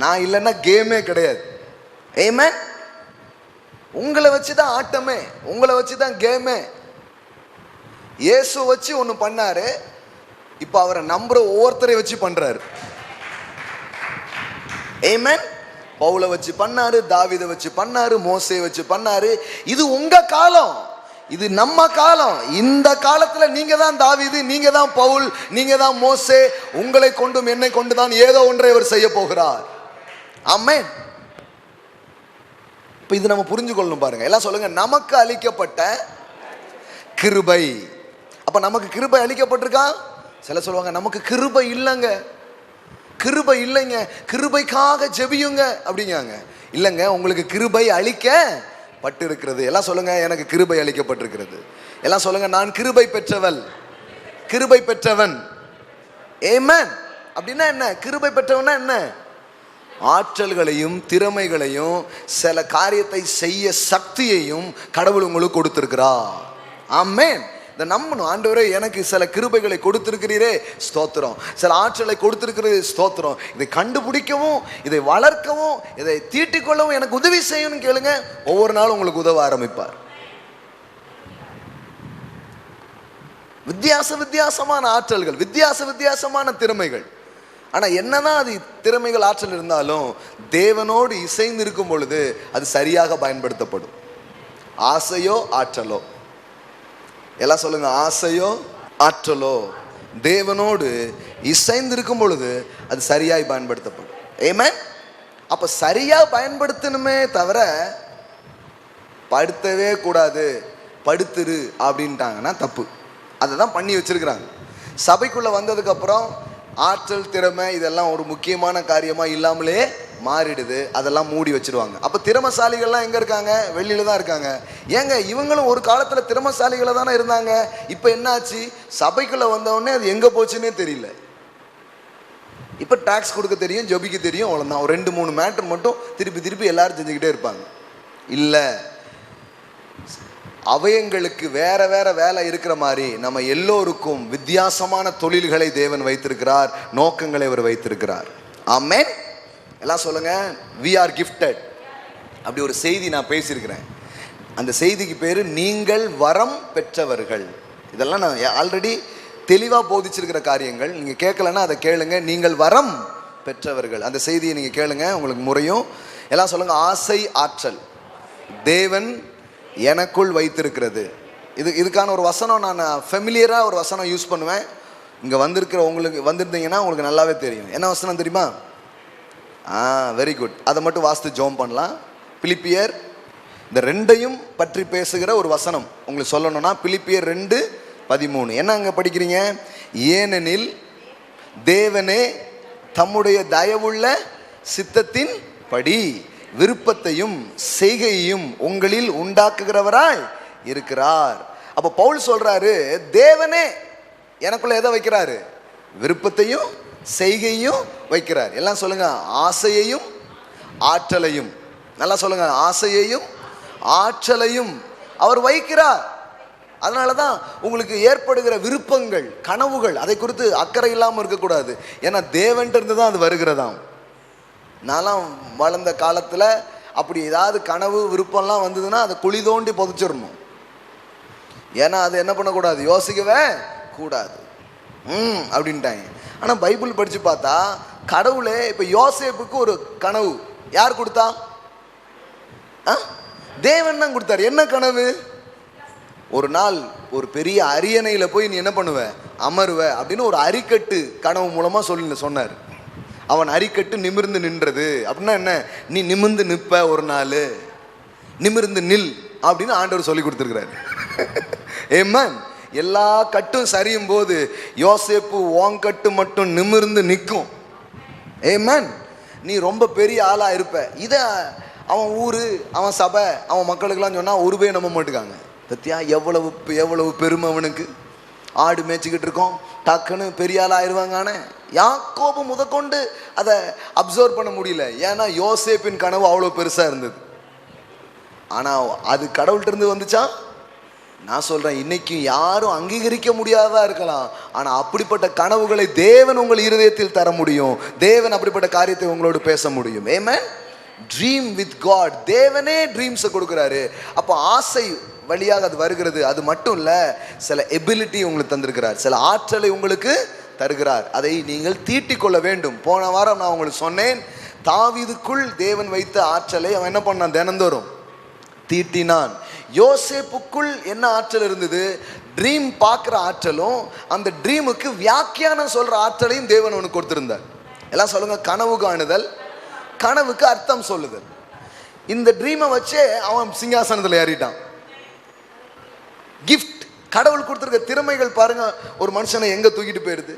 நான் இல்லைன்னா கேமே கிடையாது. ஆமென். உங்களை வச்சுதான் ஆட்டமே, உங்களை வச்சுதான் கேமே. இயேசு வச்சு ஒன்று பண்ணாரு, இப்ப அவரை நம்புற ஒவ்வொருத்தரையும் வச்சு பண்றாரு. ஆமென். பவுலை வச்சு பண்ணாரு, தாவீதை வச்சு பண்ணாரு, மோசே வச்சு பண்ணாரு. இது உங்க காலம், இது நம்ம காலம். இந்த காலத்துல நீங்க தான் தாவீது, நீங்க தான் பவுல், நீங்க தான் மோசே. உங்களை கொண்டும் என்னை கொண்டுதான் ஏதோ ஒன்றை அவர் செய்ய போகிறார். ஆமென். இப்ப இது நம்ம புரிஞ்சு கொள்ளணும். பாருங்க, எல்லாம் சொல்லுங்க, நமக்கு அளிக்கப்பட்ட கிருபை. அப்ப நமக்கு கிருபை அளிக்கப்பட்டிருக்கா? சில சொல்லுவாங்க, நமக்கு கிருபை இல்லைங்க, கிருபை இல்லைங்க, கிருபைக்காக ஜெபியுங்க அப்படிங்காங்க. இல்லைங்க, உங்களுக்கு கிருபை அளிக்கப்பட்டு இருக்கிறது. எல்லாம் சொல்லுங்க, எனக்கு கிருபை அளிக்கப்பட்டிருக்கிறது. எல்லாம் சொல்லுங்க, நான் கிருபை பெற்றவள், கிருபை பெற்றவன். ஆமென். அப்படின்னா என்ன? கிருபை பெற்றவன்னா என்ன? ஆற்றல்களையும் திறமைகளையும் சில காரியத்தை செய்ய சக்தியையும் கடவுள் உங்களுக்கு கொடுத்திருக்கிறார். ஆமென். இதை நம்பணும். ஆண்டவரே எனக்கு சில கிருபைகளை கொடுத்திருக்கிறீரே ஸ்தோத்திரம், சில ஆற்றலை கொடுத்திருக்கிறீரே ஸ்தோத்திரம், இதை கண்டுபிடிக்கவும், இதை வளர்க்கவும், இதை தீட்டிக்கொள்ளவும் எனக்கு உதவி செய்யணும்னு கேளுங்க. ஒவ்வொரு நாளும் உங்களுக்கு உதவ ஆரம்பிப்பார். வித்தியாசமான ஆற்றல்கள், வித்தியாசமான திறமைகள். ஆனால் என்னதான் அது திறமைகள், ஆற்றல் இருந்தாலும் தேவனோடு இசைந்து இருக்கும் பொழுது அது சரியாக பயன்படுத்தப்படும். ஆசையோ ஆற்றலோ, எல்லாம் சொல்லுங்க, ஆசையோ ஆற்றலோ தேவனோடு இசைந்து இருக்கும் பொழுது அது சரியாய் பயன்படுத்தப்படும். ஆமென். அப்ப சரியா பயன்படுத்தணுமே தவிர படுத்தவே கூடாது, படுத்துரு அப்படின்ட்டாங்கன்னா தப்பு. அதை தான் பண்ணி வச்சிருக்கிறாங்க. சபைக்குள்ள வந்ததுக்கு அப்புறம் ஆற்றல், திறமை இதெல்லாம் ஒரு முக்கியமான காரியமா இல்லாமலே மாறிடுது. அதெல்லாம் மூடி வச்சிருவாங்க. அப்ப திறமசாலிகள்லாம் எங்க இருக்காங்க? வெளியில தான் இருக்காங்க. ஏங்க, இவங்களும் ஒரு காலத்துல திறமசாலிகளை தானே இருந்தாங்க. இப்ப என்னாச்சு? சபைக்குள்ள வந்தவொடனே அது எங்க போச்சுன்னே தெரியல. இப்ப டாக்ஸ் கொடுக்க தெரியும், ஜெபிக்க தெரியும், அவ்வளவுதான். ஒரு 2-3 மேட்டர் மட்டும் திருப்பி எல்லாரும் செஞ்சுக்கிட்டே இருப்பாங்க. இல்ல, அவயங்களுக்கு வேற வேலை இருக்கிற மாதிரி நம்ம எல்லோருக்கும் வித்தியாசமான தொழில்களை தேவன் வைத்திருக்கிறார், நோக்கங்களை அவர் வைத்திருக்கிறார். ஆமென். எல்லாம் சொல்லுங்க, we are gifted. அப்படி ஒரு செய்தி நான் பேசியிருக்கிறேன். அந்த செய்திக்கு பேரு நீங்கள் வரம் பெற்றவர்கள். இதெல்லாம் நான் ஆல்ரெடி தெளிவாக போதிச்சிருக்கிற காரியங்கள். நீங்க கேட்கலன்னா அதை கேளுங்க. நீங்கள் வரம் பெற்றவர்கள், அந்த செய்தியை நீங்க கேளுங்க, உங்களுக்கு முறையும். எல்லாம் சொல்லுங்க, ஆசை ஆற்றல் தேவன் எனக்குள் வைத்திருக்கிறது. இதுக்கான ஒரு வசனம் நான் ஃபெமிலியராக ஒரு வசனம் யூஸ் பண்ணுவேன். இங்கே உங்களுக்கு வந்திருந்தீங்கன்னா உங்களுக்கு நல்லாவே தெரியும். என்ன வசனம் தெரியுமா? Very good. அதை மட்டும் வாசித்து ஜோம் பண்ணலாம். பிலிப்பியர், இந்த 2ஐயும் பற்றி பேசுகிற ஒரு வசனம் உங்களுக்கு சொல்லணும்னா பிலிப்பியர் 2:13. என்ன அங்கே படிக்கிறீங்க? ஏனெனில் தேவனே தம்முடைய தயவுள்ள சித்தத்தின் படி விருப்பத்தையும் செய்கையையும் உங்களில் உண்டாக்குகிறவராய் இருக்கிறார். அப்ப பவுல் சொல்றாரு, தேவனே எனக்குள்ள எதை வைக்கிறாரு? விருப்பத்தையும் செய்கையும் வைக்கிறார். எல்லாம் சொல்லுங்க, ஆசையையும் ஆற்றலையும். நல்லா சொல்லுங்க, ஆசையையும் ஆற்றலையும் அவர் வைக்கிறார். அதனாலதான் உங்களுக்கு ஏற்படுகிற விருப்பங்கள், கனவுகள், அதை குறித்து அக்கறை இல்லாமல் இருக்கக்கூடாது. ஏன்னா தேவன்ட்டு இருந்து தான் அது வருகிறதாம். நான்லாம் வளர்ந்த காலத்தில் அப்படி ஏதாவது கனவு விருப்பம்லாம் வந்ததுன்னா அதை குழி தோண்டி புதைச்சிடணும். ஏன்னா அது என்ன பண்ணக்கூடாது? யோசிக்கவே கூடாது அப்படின்ட்டாங்க. ஆனால் பைபிள் படித்து பார்த்தா கடவுளே இப்போ யோசேப்புக்கு ஒரு கனவு யார் கொடுத்தா? தேவன் தான் கொடுத்தாரு. என்ன கனவு? ஒரு நாள் ஒரு பெரிய அரியணையில் போய் நீ என்ன பண்ணுவ? அமருவ அப்படின்னு ஒரு அரிக்கட்டு கனவு மூலமாக சொன்னார். அவன் அரிக்கட்டு நிமிர்ந்து நின்றது. அப்படின்னா என்ன? நீ நிமிர்ந்து நிற்ப, ஒரு நாள் நிமிர்ந்து நில் அப்படின்னு ஆண்டவர் சொல்லி கொடுத்துருக்கிறாரு. ஏமன். எல்லா கட்டும் சரியும் போது யோசேப்பு ஓங்கட்டு மட்டும் நிமிர்ந்து நிற்கும். ஏமன். நீ ரொம்ப பெரிய ஆளா இருப்ப. இதை அவன் ஊரு, அவன் சபை, அவன் மக்களுக்கெல்லாம் சொன்னா ஒரு பேர் நம்ப மாட்டுக்காங்க. பத்தியா எவ்வளவு பெருமை அவனுக்கு. ஆடு மேய்ச்சிக்கிட்டு இருக்கோம், டக்குன்னு பெரிய ஆள் ஆயிடுவாங்க. யாக்கோபு முதற்கொண்டு அதை அப்சர்வ் பண்ண முடியல. ஏன்னா யோசேப்பின் கனவு அவ்வளோ பெருசா இருந்தது. ஆனா அது கடவுள்கிட்ட இருந்து வந்துச்சா? நான் சொல்றேன், இன்னைக்கு யாரும் அங்கீகரிக்க முடியாததா இருக்கலாம். ஆனா அப்படிப்பட்ட கனவுகளை தேவன் உங்கள் இருதயத்தில் தர முடியும். தேவன் அப்படிப்பட்ட காரியத்தை உங்களோடு பேச முடியும். ஆமென். Dream with God. தேவனே ட்ரீம்ஸை கொடுக்குறாரு. அப்போ ஆசை வழியாக அது வருகிறது. அது மட்டும் இல்ல, சில எபிலிட்டி உங்களுக்கு தந்திருக்கிறார், சில ஆற்றலை உங்களுக்கு தருகிறார். அதை நீங்கள் தீட்டிக் கொள்ள வேண்டும். போன வாரம் நான் உங்களுக்கு சொன்னேன், தாவீதுக்குள் தேவன் வைத்த ஆற்றலை அவன் என்ன பண்ணான்? தினந்தோறும் தீட்டினான். யோசேப்புக்குள் என்ன ஆற்றல் இருந்தது? ட்ரீம் பார்க்குற ஆற்றலும் அந்த ட்ரீமுக்கு வியாக்கியானம் சொல்ற ஆற்றலையும் தேவன் அவனுக்கு கொடுத்திருந்தார். எல்லாம் சொல்லுங்க, கனவு காணுதல், கனவுக்கு அர்த்தம் சொல்லுதல். இந்த ட்ரீமை வச்சே அவன் சிங்காசனத்தில் ஏறிட்டான். கிஃப்ட், கடவுள் கொடுத்துருக்க திறமைகள் பாருங்க, ஒரு மனுஷனை எங்க தூக்கிட்டு போயிடுது?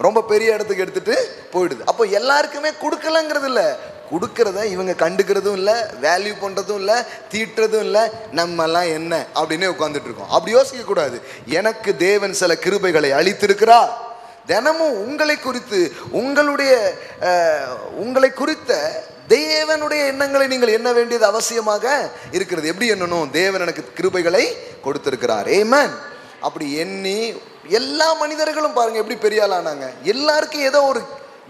ரொம்ப பெரிய இடத்துக்கு எடுத்துட்டு போயிடுது. அப்போ எல்லாருக்குமே கொடுக்கலங்கிறது இல்லை, கொடுக்கறத இவங்க கண்டுக்கிறதும் இல்லை, வேல்யூ பண்ணுறதும் இல்லை, தீட்டுறதும் இல்லை. நம்மெல்லாம் என்ன அப்படின்னே உட்காந்துட்டு இருக்கோம். அப்படி யோசிக்க கூடாது. எனக்கு தேவன் சில கிருபைகளை அளித்திருக்கிறார். தினமும் உங்களை குறித்த தேவனுடைய எண்ணங்களை நீங்கள் எண்ண வேண்டியது அவசியமாக இருக்கிறது. எப்படி எண்ணணும்? தேவன் எனக்கு கிருபைகளை கொடுத்திருக்கிறார். ஆமென். அப்படி எண்ணி எல்லா மனிதர்களும் பாருங்க எப்படி பெரிய ஆளானாங்க. எல்லாருக்கும் ஏதோ ஒரு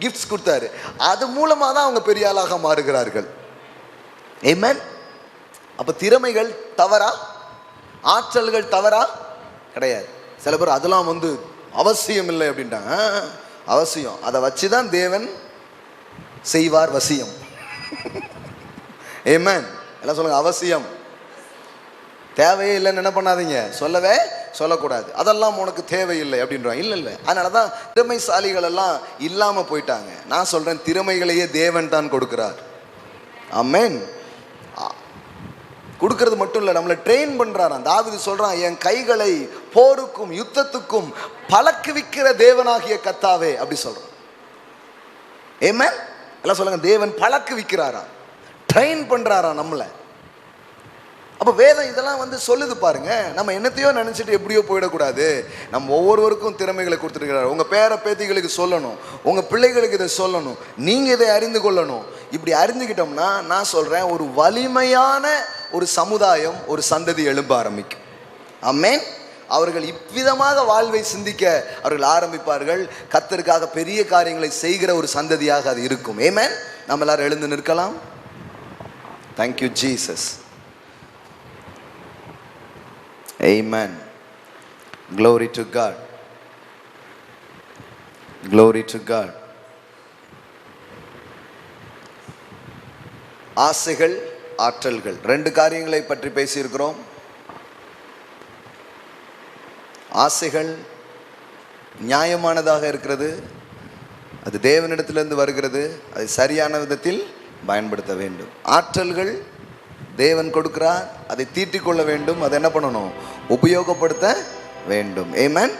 கிஃப்ட்ஸ் கொடுத்தாரு. அது மூலமாக தான் அவங்க பெரிய ஆளாக மாறுகிறார்கள். ஆமென். அப்போ திறமைகள் தவறா, ஆற்றல்கள் தவறா கிடையாது. சில பேர் அதெல்லாம் அவசியம் இல்லை அப்படின்ட்டாங்க. அவசியம். அதை வச்சு தான் தேவன் செய்வார் வசியம். ஆமென். எல்லாம் சொல்லுங்க, அவசியம். தேவையே இல்லைன்னு என்ன பண்ணாதீங்க, சொல்லக்கூடாது. அதெல்லாம் உனக்கு தேவையில்லை அப்படின்றாங்க. இல்லை. அதனால தான் திறமைசாலிகள் எல்லாம் இல்லாமல் போயிட்டாங்க. நான் சொல்கிறேன், திறமைகளையே தேவன் தான் கொடுக்கிறார். ஆமென். கொடுக்கறது மட்டும் இல்லை, நம்மளை ட்ரெயின் பண்ணுறாராம். தாவீது சொல்கிறான், என் கைகளை போருக்கும் யுத்தத்துக்கும் பழக்குவிக்கிற தேவனாகிய கர்த்தாவே அப்படி சொல்கிறான். ஆமென். எல்லாம் சொல்லுங்க, தேவன் பழக்குவிக்கிறாராம், ட்ரெயின் பண்ணுறாராம் நம்மளை. அப்போ வேதம் இதெல்லாம் சொல்லுது பாருங்க. நம்ம என்னத்தையோ நினச்சிட்டு எப்படியோ போயிடக்கூடாது. நம்ம ஒவ்வொருவருக்கும் திறமைகளை கொடுத்துருக்கிறார். உங்கள் பேர பேத்திகளுக்கு சொல்லணும், உங்கள் பிள்ளைகளுக்கு இதை சொல்லணும், நீங்கள் இதை அறிந்து கொள்ளணும். இப்படி அறிஞ்சுக்கிட்டோம்னா நான் சொல்கிறேன், ஒரு வலிமையான ஒரு சமுதாயம், ஒரு சந்ததி எழும்ப ஆரம்பிக்கும். ஆமென். அவர்கள் இவ்விதமாக வாழ்வை சிந்திக்க அவர்கள் ஆரம்பிப்பார்கள். கர்த்தருக்காக பெரிய காரியங்களை செய்கிற ஒரு சந்ததியாக அது இருக்கும். ஆமென். நம்ம எல்லாரும் எழுந்து நிற்கலாம். Thank you Jesus. Amen. Glory to God. Glory to God. ஆசைகள், ஆற்றல்கள், ரெண்டு காரியங்களை பற்றி பேசியிருக்கிறோம். ஆசைகள் நியாயமானதாக இருக்கிறது, அது தேவனிடத்திலிருந்து வருகிறது, அதை சரியான விதத்தில் பயன்படுத்த வேண்டும். ஆற்றல்கள் தேவன் கொடுக்கிறார், அதை தீட்டிக் கொள்ள வேண்டும், அதை என்ன பண்ணணும், உபயோகப்படுத்த வேண்டும். ஆமென்.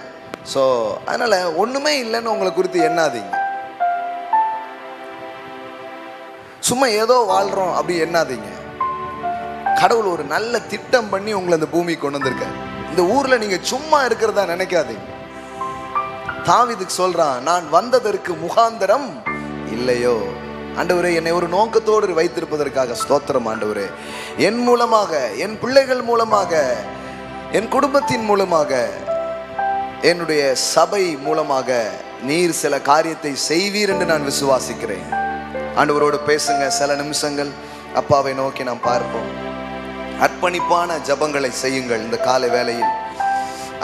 ஸோ அதனால் ஒன்றுமே இல்லைன்னு உங்களை குறித்து எண்ணாதீங்க. சும்மா ஏதோ வாழ்கிறோம் அப்படி எண்ணாதீங்க. கடவுள் ஒரு நல்ல திட்டம் பண்ணி உங்களை அந்த பூமிக்கு கொண்டு வந்திருக்கார். இந்த ஊரில் நீங்கள் சும்மா இருக்கிறதா நினைக்காதீங்க. தாவீதுக்கு சொல்கிறான், நான் வந்ததற்கு முகாந்தரம் இல்லையோ. ஆண்டவரே, என்னை ஒரு நோக்கத்தோடு வைத்திருப்பதற்காக ஸ்தோத்திரம். ஆண்டவரே, என் மூலமாக, என் பிள்ளைகள் மூலமாக, என் குடும்பத்தின் மூலமாக, என்னுடைய சபை மூலமாக நீர் சில காரியத்தை செய்வீர் என்று நான் விசுவாசிக்கிறேன். ஆண்டவரோடு பேசுங்க சில நிமிஷங்கள். அப்பாவை நோக்கி நாம் பார்ப்போம். அர்ப்பணிப்பான ஜபங்களை செய்யுங்கள் இந்த காலை வேளையில்.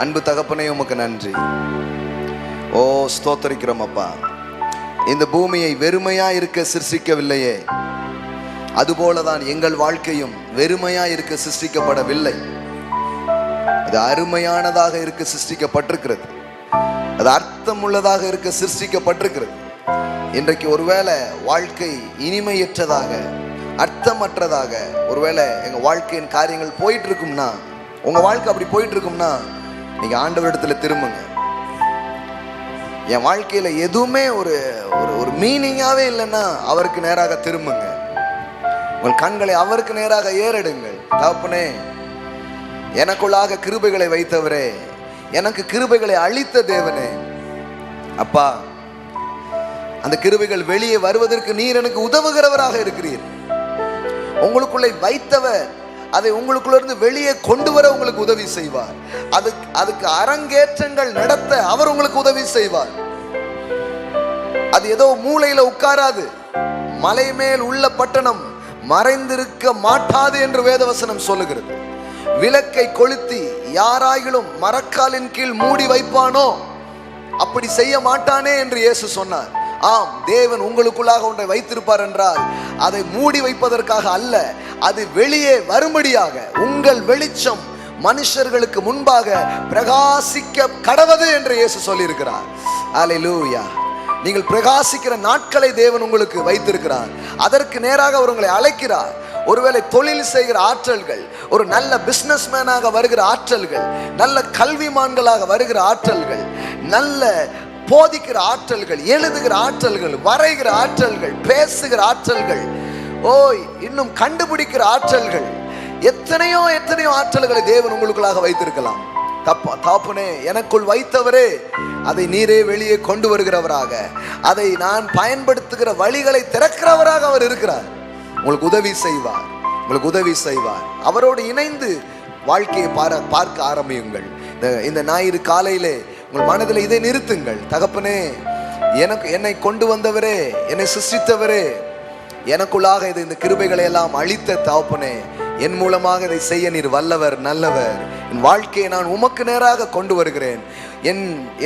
அன்பு தகப்பனே, உமக்கு நன்றி. ஓ, ஸ்தோத்தரிக்கிறோம் அப்பா. இந்த பூமியை வெறுமையா இருக்க சிருஷ்டிக்கவில்லையே, அதுபோலதான் எங்கள் வாழ்க்கையும் வெறுமையா இருக்க சிருஷ்டிக்கப்படவில்லை. அது அருமையானதாக இருக்க சிருஷ்டிக்கப்பட்டிருக்கிறது. அது அர்த்தம் உள்ளதாக இருக்க சிருஷ்டிக்கப்பட்டிருக்கிறது. இன்றைக்கு ஒருவேளை வாழ்க்கை இனிமையற்றதாக, அர்த்தமற்றதாக ஒருவேளை எங்க வாழ்க்கையின் காரியங்கள் போயிட்டு இருக்கும்னா, உங்க வாழ்க்கை அப்படி போயிட்டு இருக்கும்னா, நீங்க ஆண்டவரிடத்துல திரும்புங்க. என் வாழ்க்கையில் எதுவுமே ஒரு ஒரு மீனிங்காகவே இல்லைன்னா அவருக்கு நேராக திரும்புங்க. உங்கள் கண்களை அவருக்கு நேராக ஏறெடுங்கள். தகப்பனே, எனக்குள்ளாக கிருபைகளை வைத்தவரே, எனக்கு கிருபைகளை அளித்த தேவனே, அப்பா, அந்த கிருபைகள் வெளியே வருவதற்கு நீர் எனக்கு உதவுகிறவராக இருக்கிறீர். உங்களுக்குள்ளே வைத்தவர் அதை உங்களுக்குள்ளிருந்து வெளியே கொண்டு வர உங்களுக்கு உதவி செய்வார். அதுக்கு அரங்கேற்றங்கள் நடத்த அவர் உங்களுக்கு உதவி செய்வார். அது ஏதோ மூலையில உட்காராது. மலை மேல் உள்ள பட்டணம் மறைந்திருக்க மாட்டாது என்று வேதவசனம் சொல்லுகிறது. விளக்கை கொளுத்தி யாராயிலும் மரக்காலின் கீழ் மூடி வைப்பானோ அப்படி செய்ய மாட்டானே என்று இயேசு சொன்னார். ஆம், தேவன் உங்களுக்குள்ளாக ஒன்றை வைத்திருப்பார் என்றால் அதை மூடி வைப்பதற்காக அல்ல, அது வெளியே வரும்படியாக உங்கள் வெளிச்சம் மனுஷர்களுக்கு முன்பாக பிரகாசிக்க கடவது என்று இயேசு சொல்லியிருக்கிறார். அல்லேலூயா. நீங்கள் பிரகாசிக்கிற நாட்களை தேவன் உங்களுக்கு வைத்திருக்கிறார். அதற்கு நேராக அவர் உங்களை அழைக்கிறார். ஒருவேளை தொழில் செய்கிற ஆற்றல்கள், ஒரு நல்ல பிசினஸ் மேனாக வருகிற ஆற்றல்கள், நல்ல கல்விமான்களாக வருகிற ஆற்றல்கள், நல்ல போதிக்கிற ஆற்றல்கள், எழுதுகிற ஆற்றல்கள், வரைகிற ஆற்றல்கள், பேசுகிற ஆற்றல்கள், இன்னும் கண்டுபிடிக்கிற ஆற்றல்கள், எத்தனையோ ஆற்றல்களை தேவன் உங்களுக்குள்ளாக வைத்திருக்கலாம். தகப்பனே, எனக்குள் வைத்தவரே அதை நீரே வெளியே கொண்டு வருகிறவராக, அதை நான் பயன்படுத்துகிற வழிகளை திறக்கிறவராக அவர் இருக்கிறார். உங்களுக்கு உதவி செய்வார். அவரோடு இணைந்து வாழ்க்கையை பார்க்க ஆரம்பியுங்கள். இந்த ஞாயிறு காலையிலே உங்கள் மனதில் இதை நிறுத்துங்கள். தகப்பனே, என்னை கொண்டு வந்தவரே, என்னை சிருஷ்டித்தவரே, எனக்குள்ளாக இந்த கிருபைகளை எல்லாம் அளித்த தகப்பனே, என் மூலமாக இதை செய்ய நீர் வல்லவர், நல்லவர். என் வாழ்க்கையை நான் உமக்கு நேராக கொண்டு வருகிறேன்.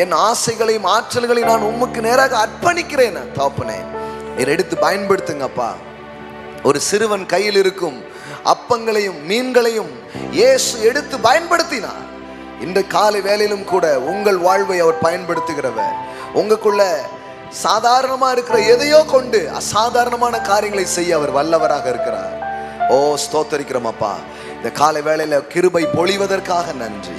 என் ஆசைகளையும் ஆற்றல்களையும் நான் உமக்கு நேராக அர்ப்பணிக்கிறேன். தகப்பனே, நீர் எடுத்து பயன்படுத்துங்கப்பா. ஒரு சிறுவன் கையில் இருக்கும் அப்பங்களையும் மீன்களையும் இயேசு எடுத்து பயன்படுத்தினார். இந்த காலை வேளையிலும் கூட உங்கள் வாழ்வை அவர் பயன்படுத்துகிறவர். உங்களுக்குள்ள சாதாரணமா இருக்கிற எதையோ கொண்டு அசாதாரணமான காரியங்களை செய்ய அவர் வல்லவராக இருக்கிறார். ஓ, ஸ்தோத்தரிக்கிறோம் அப்பா. இந்த காலை வேளையில கிருபை பொழிவதற்காக நன்றி.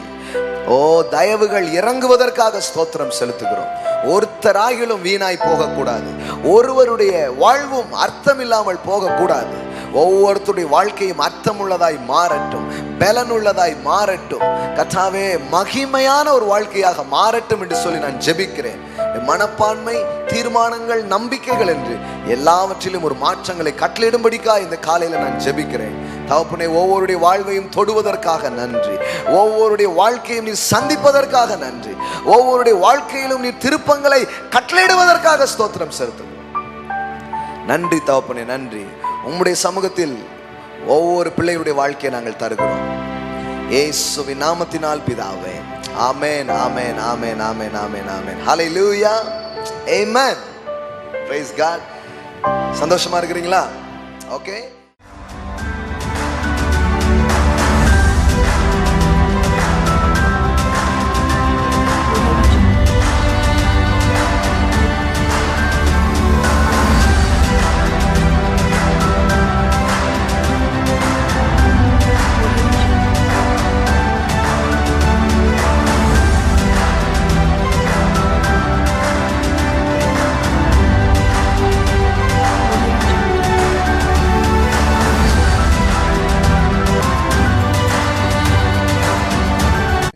ஓ, தயவுகள் இறங்குவதற்காக ஸ்தோத்திரம் செலுத்துகிறோம். ஒருத்தராகிலும் வீணாய் போகக்கூடாது. ஒருவருடைய வாழ்வும் அர்த்தம் இல்லாமல் போகக்கூடாது. ஒவ்வொருத்தருடைய வாழ்க்கையும் அர்த்தமுள்ளதாய் மாறட்டும், பலனுள்ளதாய் மாறட்டும். கர்த்தாவே, மகிமையான ஒரு வாழ்க்கையாக மாறட்டும் என்று சொல்லி நான் ஜெபிக்கிறேன். மனப்பான்மை, தீர்மானங்கள், நம்பிக்கைகள் என்று எல்லாவற்றிலும் ஒரு மாற்றங்களை கட்டளையிடும்படிக்கா இந்த காலையில நான் ஜெபிக்கிறேன். தகப்பனே, ஒவ்வொருடைய வாழ்வையும் தொடுவதற்காக நன்றி. ஒவ்வொருடைய வாழ்க்கையும் நீ சந்திப்பதற்காக நன்றி. ஒவ்வொருடைய வாழ்க்கையிலும் நீ திருப்பங்களை கட்டளையிடுவதற்காக ஸ்தோத்திரம் செலுத்தும். நன்றி தகப்பனே, நன்றி. உம்முடைய சமூகத்தில் ஒவ்வொரு பிள்ளைகளுடைய வாழ்க்கையை நாங்கள் தருகிறோம். இயேசுவின் நாமத்தினால் பிதாவே, ஆமென், ஆமென், ஆமென், ஆமென், ஆமென், ஆமென். ஹல்லேலூயா, ஆமென். Price God. சந்தோஷமா இருக்கிறீங்களா? ஓகே.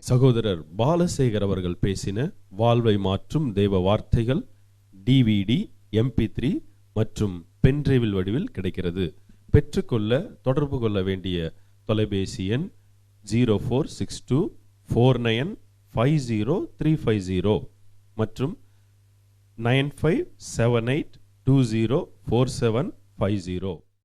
சகோதரர் பாலசேகர் அவர்கள் பேசின வாழ்வை மாற்றும் தேவ வார்த்தைகள் DVD, MP3 மற்றும் பென்டிரைவில் வடிவில் கிடைக்கிறது. பெற்றுக்கொள்ள தொடர்பு கொள்ள வேண்டிய தொலைபேசி எண் 04624950 மற்றும் 9578204750.